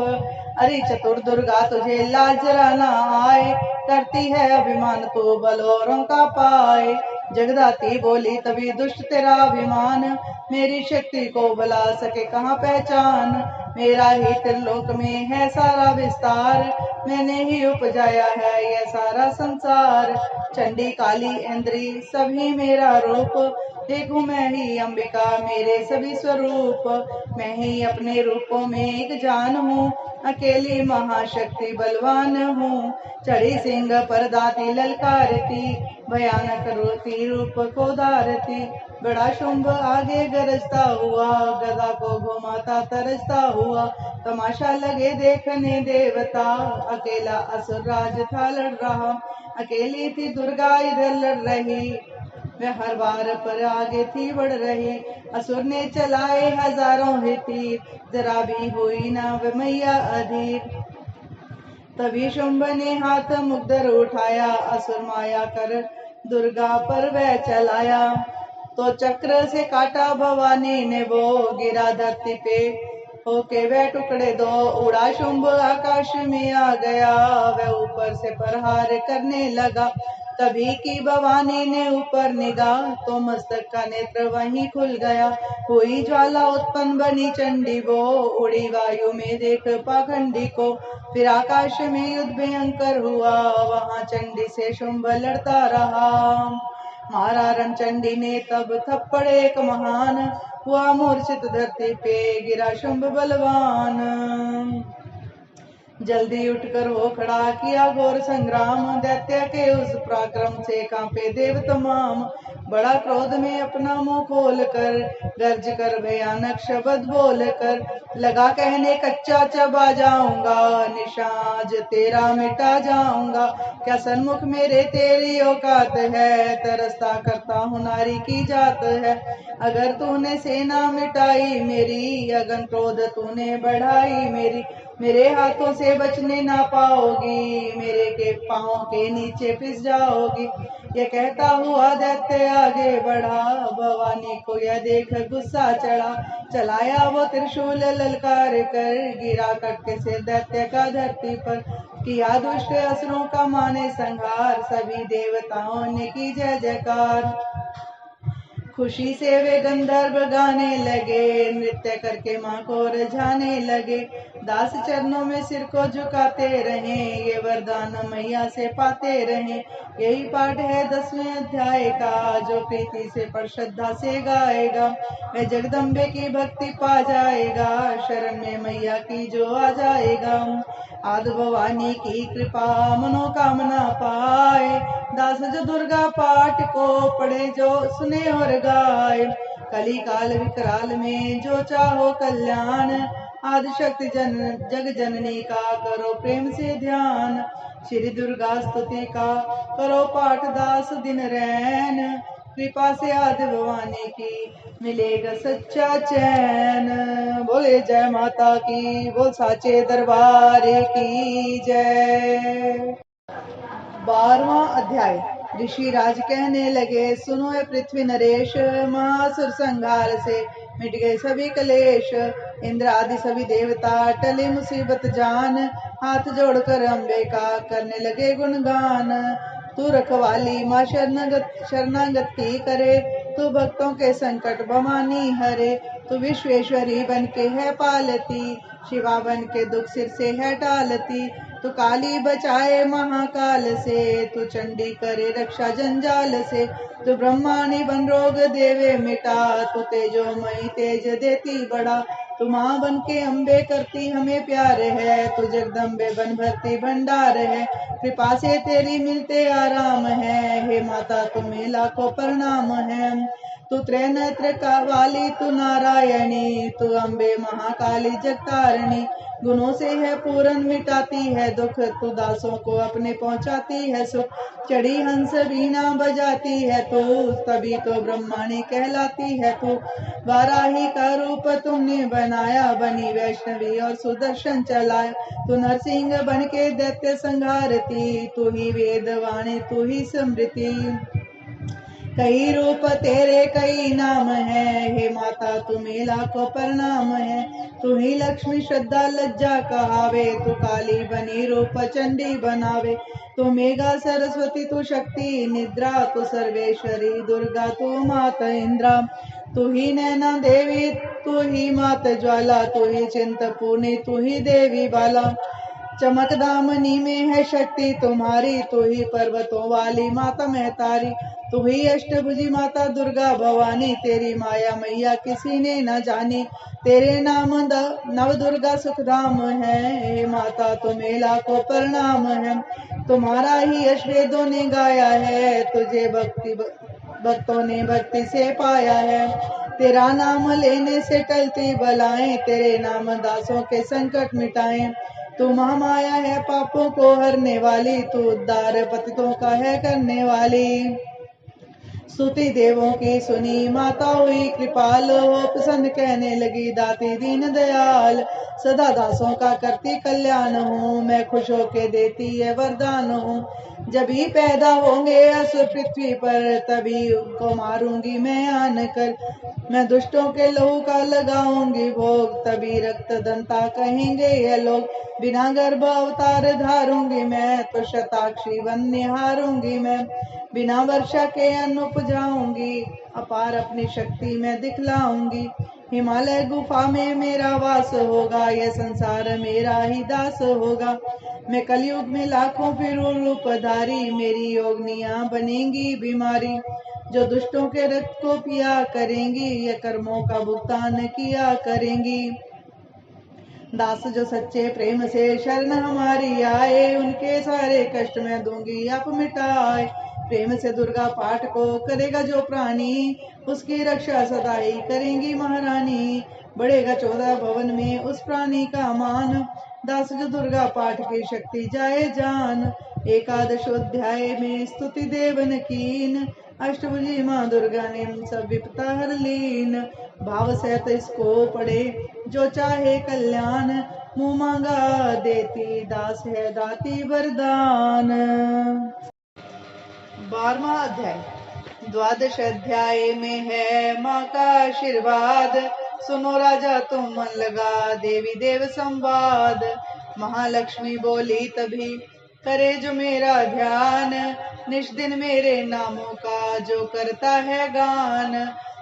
अरे चतुर दुर्गा तुझे लाज जरा ना आए, करती है अभिमान तू बलोरों का पाए। जगदाती बोली तभी दुष्ट तेरा अभिमान, मेरी शक्ति को बुला सके कहाँ पहचान। मेरा ही त्रिलोक में है सारा विस्तार, मैंने ही उपजाया है यह सारा संसार। चंडी काली इंद्री सभी मेरा रूप, देखूं मैं ही अंबिका मेरे सभी स्वरूप। मैं ही अपने रूपों में एक जान हूँ, अकेली महाशक्ति बलवान हूँ। चढ़ी सिंह पर दाती ललकारती, भयानक रोती रूप को धारती। बड़ा शुंभ आगे गरजता हुआ, गदा को घुमाता तरसता हुआ। तमाशा लगे देखने देवता, अकेला असुर राज था लड़ रहा। अकेली थी दुर्गा इधर लड़ रही, वह हर बार पर आगे थी बढ़ रही। असुर ने चलाए हजारों ही तीर, जरा भी हुई ना वह मैया अधीर। तभी शुंभ ने हाथ मुग्धर उठाया, असुर माया कर दुर्गा पर वह चलाया। तो चक्र से काटा भवानी ने वो, गिरा धरती पे होके वह टुकड़े दो। उड़ा शुंभ आकाश में आ गया, वह ऊपर से प्रहार करने लगा। तभी की भवानी ने ऊपर निगाह, तो मस्तक का नेत्र वहीं खुल गया। हुई ज्वाला उत्पन्न बनी चंडी वो, उड़ी वायु में देख पाखंडी को। फिर आकाश में युद्ध भयंकर हुआ, वहां चंडी से शुंभ लड़ता रहा। मारा रण चंडी ने तब थप्पड़ एक महान, हुआ मूर्छित धरती पे गिरा शुंभ बलवान। जल्दी उठकर हो खड़ा किया घोर संग्राम, दैत्य के उस पराक्रम से कांपे देव तमाम। बड़ा क्रोध में अपना मुंह खोल कर, गर्ज कर भयानक शब्द बोल कर, लगा कहने कच्चा चबा जाऊंगा, निशाज तेरा मिटा जाऊंगा। क्या सन्मुख मेरे तेरी औकात है, तरसता करता हूँ नारी की जात है। अगर तूने सेना मिटाई मेरी, अगन क्रोध तूने बढ़ाई मेरी, मेरे हाथों से बचने ना पाओगी, मेरे के पांव के नीचे फिस जाओगी। यह कहता हुआ दैत्य आगे बढ़ा, भवानी को यह देख गुस्सा चढ़ा। चलाया वो त्रिशूल ललकार कर, गिरा कटके से दैत्य का धरती पर। किया दुष्ट असुरों का माने संहार, सभी देवताओं ने की जय जयकार। खुशी से वे गंधर्व गाने लगे, नृत्य करके माँ को रझाने लगे। दास चरणों में सिर को झुकाते रहे, ये वरदान मैया से पाते रहे। यही पाठ है 10वें अध्याय का, जो प्रीति से पर श्रद्धा से गाएगा वह जगदम्बे की भक्ति पा जाएगा। शरण में मैया की जो आ जाएगा, आदि भवानी की कृपा मनोकामना पाए। दास जो दुर्गा पाठ को पढ़े, जो सुने और गाए, कली काल विकराल में जो चाहो कल्याण। आदि शक्ति जग जननी का करो प्रेम से ध्यान, श्री दुर्गा स्तुति का करो पाठ दास दिन रैन। कृपा से आदि भवानी की मिलेगा सच्चा चैन। बोले जय माता की, बोल साचे दरबार की जय। 12वां अध्याय। ऋषि राज कहने लगे, सुनो ए पृथ्वी नरेश, महासुर संहार से मिट गए सभी कलेश। इंद्र आदि सभी देवता टले मुसीबत जान, हाथ जोड़कर अम्बे का करने लगे गुणगान। तू रखवाली माँ शरणागत की करे, तू भक्तों के संकट भवानी हरे। तू विश्वेश्वरी बन के है पालती, शिवा बन के दुख सिर से है टालती। तू काली बचाए महाकाल से, तू चंडी करे रक्षा जंजाल से। तू ब्रह्माणी बन रोग देवे मिटा, तू तेजोमयी तेज देती बड़ा। तू माँ बन के अम्बे करती हमें प्यार है, तू जगदम्बे बन भरती भंडार है। कृपा से तेरी मिलते आराम है, हे माता तुम्हें लाखों प्रणाम है। तू त्रिनेत्र का वाली, तू नारायणी, तू अम्बे महाकाली जगतारिणी। गुणों से है पूरन मिटाती है दुख, तू दासों को अपने पहुंचाती है सुख। चढ़ी हंस वीणा बजाती है तू, तभी तो ब्रह्माणी कहलाती है तू। वाराही का रूप तुमने बनाया, बनी वैष्णवी और सुदर्शन चलाया। तू नरसिंह बन के दैत्य संहारती, तू ही वेदवाणी तू ही स्मृति। कई रूप तेरे कई नाम है, हे माता तुम्हें लाखों प्रणाम है। तू ही लक्ष्मी श्रद्धा लज्जा कहावे, तू काली बनी रूप चंडी बनावे। तू मेघा सरस्वती तू शक्ति निद्रा, तू सर्वेश्वरी दुर्गा तू मात इंद्रा। तू ही नैना देवी, तू ही मात ज्वाला, तू ही चिंतपूर्णी, तू ही देवी बाला। चमक दामनी में है शक्ति तुम्हारी, तू ही पर्वतों वाली माता महतारी। तू ही अष्टभुजी माता दुर्गा भवानी, तेरी माया मैया किसी ने न जानी। तेरे नाम नव दुर्गा सुखधाम है, हे माता तुम्हें लाखों प्रणाम है। तुम्हारा ही यश वेदों ने गाया है, तुझे भक्तों ने भक्ति से पाया है। तेरा नाम लेने से टलती बलाएं, तेरे नाम दासों के संकट मिटाएं। तू महामाया है पापों को हरने वाली, तू उद्धार पतितों का है करने वाली। स्तुति देवों की सुनी माता हुई कृपाल, हो प्रसन्न कहने लगी दाती दीन दयाल। सदा दासों का करती कल्याण हूँ, मैं खुश होके देती है वरदान हूँ। जब ही पैदा होंगे असुर पृथ्वी पर, तभी उनको मारूंगी मैं आन कर। मैं दुष्टों के लहू का लगाऊंगी भोग, तभी रक्त दंता कहेंगे ये लोग। बिना गर्भ अवतार धारूंगी मैं, तो शताक्षी वन निहारूंगी मैं। बिना वर्षा के अन्न उपजाऊंगी, अपार अपनी शक्ति मैं दिखलाऊंगी। हिमालय गुफा में मेरा वास होगा, यह संसार मेरा ही दास होगा। मैं कलयुग में लाखों फिरूं रूपधारी, मेरी योगनियां बनेंगी बीमारी। जो दुष्टों के रक्त को पिया करेंगी, ये कर्मों का भुगतान किया करेंगी। दास जो सच्चे प्रेम से शरण हमारी आए, उनके सारे कष्ट मैं दूंगी आप मिटाए। प्रेम से दुर्गा पाठ को करेगा जो प्राणी, उसकी रक्षा सदा ही करेंगी महारानी। बढ़ेगा 14 भवन में उस प्राणी का मान, दास जो दुर्गा पाठ की शक्ति जाए जान। एकादश अध्याय में स्तुति देवन कीन, अष्टभुजी माँ दुर्गा ने सब विपता हर लीन। भाव सहित इसको पढ़े जो चाहे कल्याण, मुँह मांगा देती दास है दाती वरदान। 12वां अध्याय। द्वादश अध्याय में है माँ का आशीर्वाद, सुनो राजा तुम मन लगा देवी देव संवाद। महालक्ष्मी बोली तभी करे जो मेरा ध्यान, निश दिन मेरे नामों का जो करता है गान।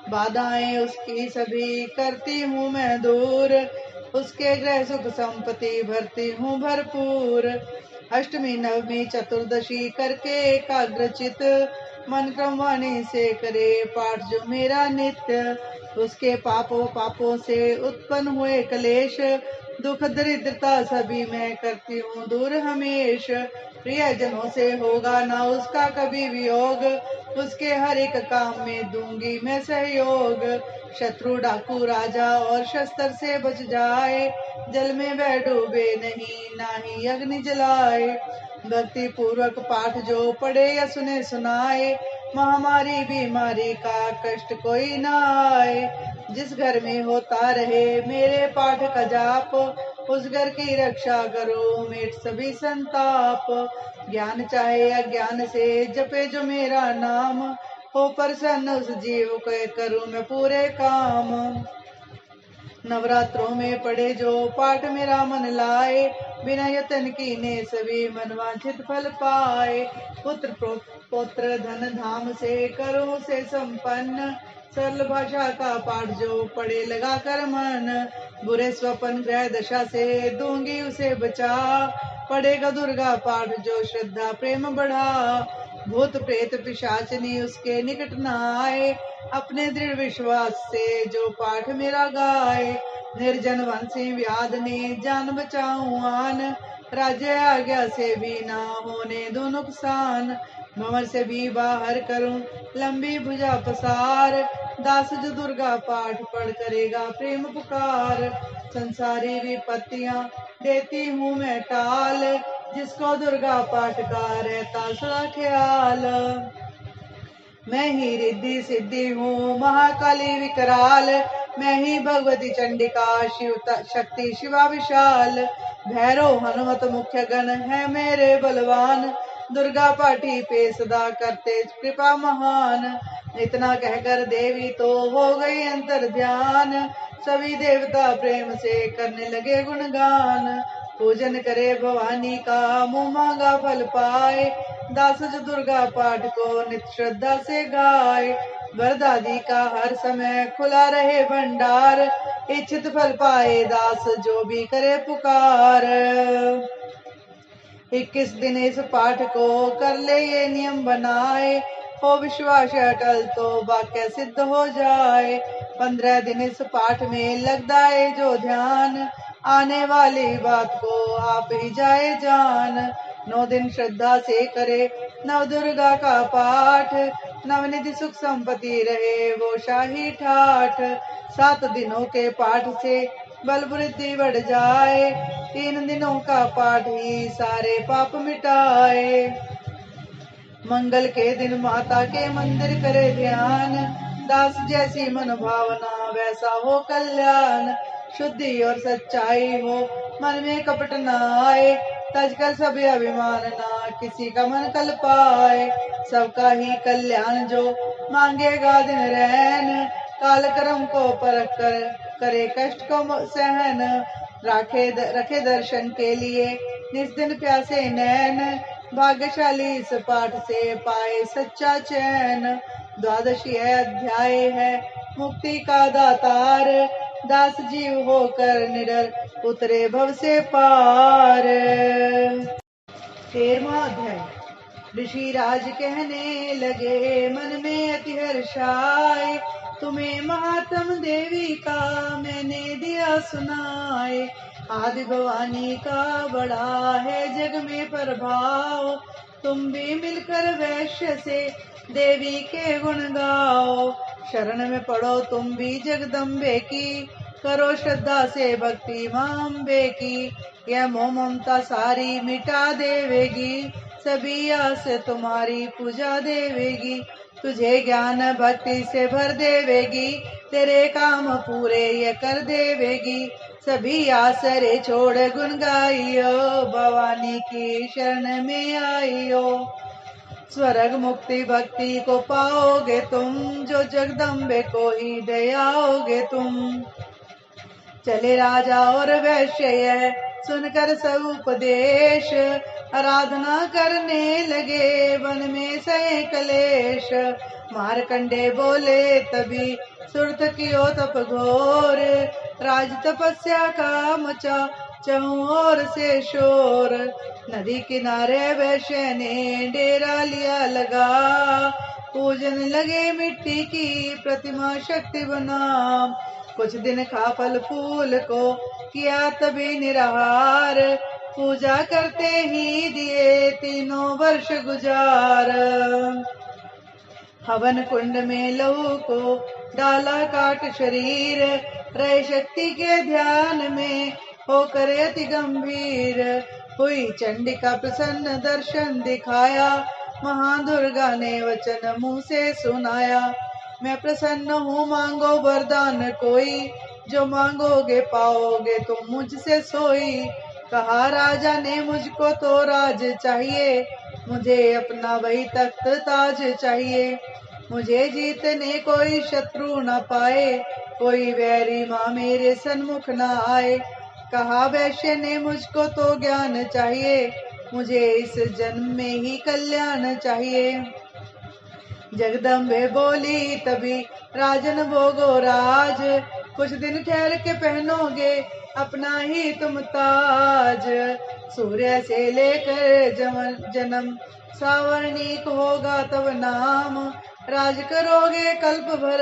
बाधाएं उसकी सभी करती हूँ मैं दूर, उसके गृह सुख संपत्ति भरती हूँ भरपूर। अष्टमी नवमी चतुर्दशी करके एकाग्रचित, मन क्रम वाणी से करे पाठ जो मेरा नित्य। उसके पापों से उत्पन्न हुए कलेश, दुख दरिद्रता सभी मैं करती हूँ दूर हमेश। प्रियजनों से होगा ना उसका कभी वियोग, उसके हर एक काम में दूंगी मैं सहयोग। शत्रु डाकू राजा और शस्त्र से बच जाए, जल में वह डूबे नहीं ना ही अग्नि जलाए। भक्ति पूर्वक पाठ जो पढ़े या सुने सुनाए, महामारी बीमारी का कष्ट कोई ना आए। जिस घर में होता रहे मेरे पाठ का जाप, उस घर की रक्षा करो मेट सभी संताप। ज्ञान चाहे अज्ञान से जपे जो मेरा नाम, हो प्रसन्न उस जीव को करूं मैं पूरे काम। नवरात्रों में पढ़े जो पाठ मेरा मन लाए, बिना यतन कीने सभी मनवांछित फल पाए। पुत्र पौत्र धन धाम से करो से संपन्न, सरल भाषा का पाठ जो पढ़े लगा कर मन। बुरे स्वपन ग्रह दशा से दूंगी उसे बचा, पढ़ेगा दुर्गा पाठ जो श्रद्धा प्रेम बढ़ा। भूत प्रेत पिशाचनी उसके निकट न आए, अपने दृढ़ विश्वास से जो पाठ मेरा गाए। निर्जन वन से व्याध ने जान बचाऊं आन, राज्य आज्ञा से भी ना होने दो नुकसान। भंवर से भी बाहर करूं लंबी भुजा पसार, दास जो दुर्गा पाठ पढ़ करेगा प्रेम पुकार। संसारी विपत्तियां देती हूँ मैं टाल, जिसको दुर्गा पाठ का रहता सदा ख्याल। मैं ही रिद्धि सिद्धि हूँ महाकाली विकराल, मैं ही भगवती चंडिका शिव शक्ति शिवा विशाल। भैरव हनुमत मुख्य गण है मेरे बलवान, दुर्गा पाठी पे सदा करते कृपा महान। इतना कहकर देवी तो हो गई अंतर ध्यान, सभी देवता प्रेम से करने लगे गुणगान। पूजन करे भवानी का मुँह मांगा फल पाए, दास जो दुर्गा पाठ को नित श्रद्धा से गाए। वरदादी का हर समय खुला रहे भंडार, इच्छित फल पाए दास जो भी करे पुकार। 21 दिन इस पाठ को कर ले ये नियम बनाए, हो विश्वास अटल तो वाक्य सिद्ध हो जाए। 15 दिन इस पाठ में लगता है जो ध्यान, आने वाली बात को आप ही जाए जान। 9 दिन श्रद्धा से करे नव दुर्गा का पाठ, नवनिधि सुख संपत्ति रहे वो शाही ठाठ। 7 दिनों के पाठ से बल वृद्धि बढ़ जाए, 3 दिनों का पाठ ही सारे पाप मिटाए। मंगल के दिन माता के मंदिर करे ध्यान, दास जैसी मन भावना वैसा हो कल्याण। शुद्धि और सच्चाई हो मन में कपट न आए, तजकर सब अभिमान ना किसी का मन कल पाए। सबका ही कल्याण जो मांगेगा दिन रहन, काल कर्म को परख कर करे कष्ट को सहन। रखे दर्शन के लिए निस दिन प्यासे नैन, भाग्यशाली इस पाठ से पाए सच्चा चैन। 12 अध्याय है मुक्ति का दातार, दास जीव होकर निडर उतरे भव से पार। 13वां अध्याय। ऋषिराज कहने लगे मन में अति हर्षाए, तुम्हें महात्म देवी का मैंने दिया सुनाए। आदि भवानी का बड़ा है जग में प्रभाव, तुम भी मिलकर वैश्य से देवी के गुण गाओ। शरण में पड़ो तुम भी जगदम्बे की, करो श्रद्धा से भक्ति मां अम्बे की। यह मोह ममता सारी मिटा देवेगी, सभी आस तुम्हारी पूजा देवेगी। तुझे ज्ञान भक्ति से भर देवेगी, तेरे काम पूरे ये कर देवेगी। सभी आसरे छोड़ गुण गाइयो, भवानी की शरण में आइयो। स्वर्ग मुक्ति भक्ति को पाओगे तुम, जो जगदम्बे को ही दयाओगे तुम। चले राजा और वैश्य सुनकर सब उपदेश, आराधना करने लगे वन में सहे कलेश। मारकंडे बोले तभी सुरत कियो तप घोर, राज तपस्या का मचा चहुं ओर से शोर। नदी किनारे वैश्य ने डेरा लिया लगा, पूजन लगे मिट्टी की प्रतिमा शक्ति बना। कुछ दिन खा फल फूल को किया तभी निराहार, पूजा करते ही दिए 3 वर्ष गुजार। हवन कुंड में लहू को डाला काट शरीर, रहे शक्ति के ध्यान में होकर अति गंभीर। हुई चंडिका प्रसन्न दर्शन दिखाया, महादुर्गा ने वचन मुंह से सुनाया। मैं प्रसन्न हूँ मांगो वरदान कोई, जो मांगोगे पाओगे तुम मुझसे सोई। कहा राजा ने मुझको तो राज चाहिए, मुझे अपना वही तख्त ताज चाहिए। मुझे जीतने कोई शत्रु न पाए, कोई वैरी माँ मेरे सन्मुख न आए। कहा वैश्य ने मुझको तो ज्ञान चाहिए, मुझे इस जन्म में ही कल्याण चाहिए। जगदम्बे बोली तभी राजन भोगो राज, कुछ दिन ठहर के पहनोगे अपना ही तुम ताज। सूर्य से लेकर जन्म सावर्णिक होगा तब नाम, राज करोगे कल्प भर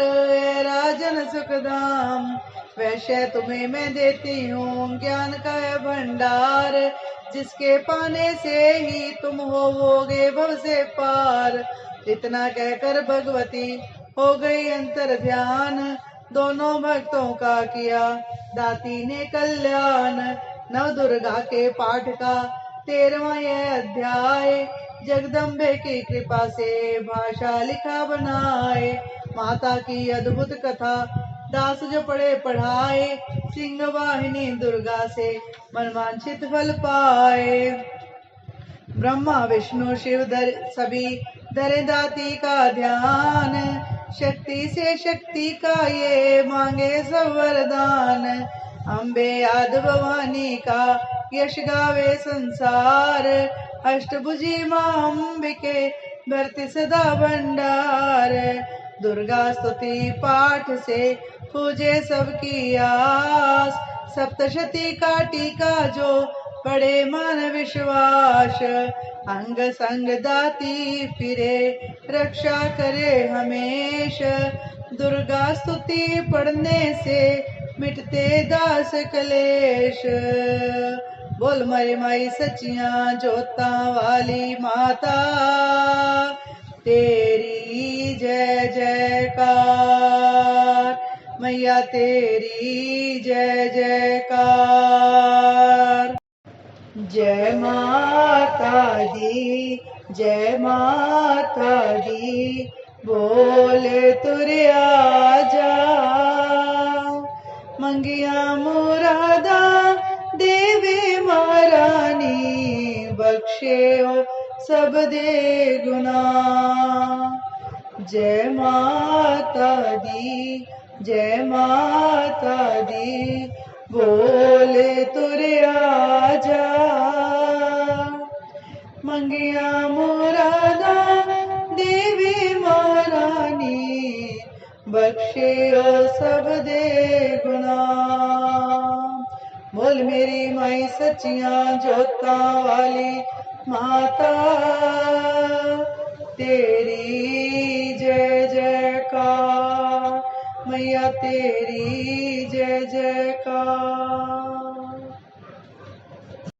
राजन सुखधाम। वैश्य तुम्हें मैं देती हूँ ज्ञान का भंडार, जिसके पाने से ही तुम होवोगे भव से पार। इतना कहकर भगवती हो गई अंतर ध्यान, दोनों भक्तों का किया दाती ने कल्याण। नव दुर्गा के पाठ का 13वां यह अध्याय, जगदम्बे की कृपा से भाषा लिखा बनाए। माता की अद्भुत कथा दास जो पढ़े पढ़ाए, सिंह वाहिनी दुर्गा से मनवांछित फल पाए। ब्रह्मा विष्णु शिव सभी धरे दाती का ध्यान, शक्ति से शक्ति का ये मांगे सब वरदान। अम्बे याद भवानी का यश गावे संसार, अष्टभुजी माँ अम्बिके भरती सदा भंडार। दुर्गा स्तुति पाठ से पूजे सबकी आस, सप्तशती का टीका जो पड़े मान विश्वास। अंग संग दाती फिरे रक्षा करे हमेशा, दुर्गा स्तुति पढ़ने से मिटते दास कलेश। बोल मरे माई सचियां जोता वाली माता, तेरी जय जयकार मैया, तेरी जय जयकार। जय माता दी जय माता दी, बोले तुरे आजा। मंगिया मुरादा देवी महारानी, बख्शे ओ सब दे गुना। जय माता दी जय माता दी, बोले तुरे आजा। मंगिया मुरादा देवी महारानी, बख्शे ओ सब दे गुना। बोल मेरी माई सचियां जोता वाली माता, तेरी जय जयकार मैया, तेरी जय जयकार।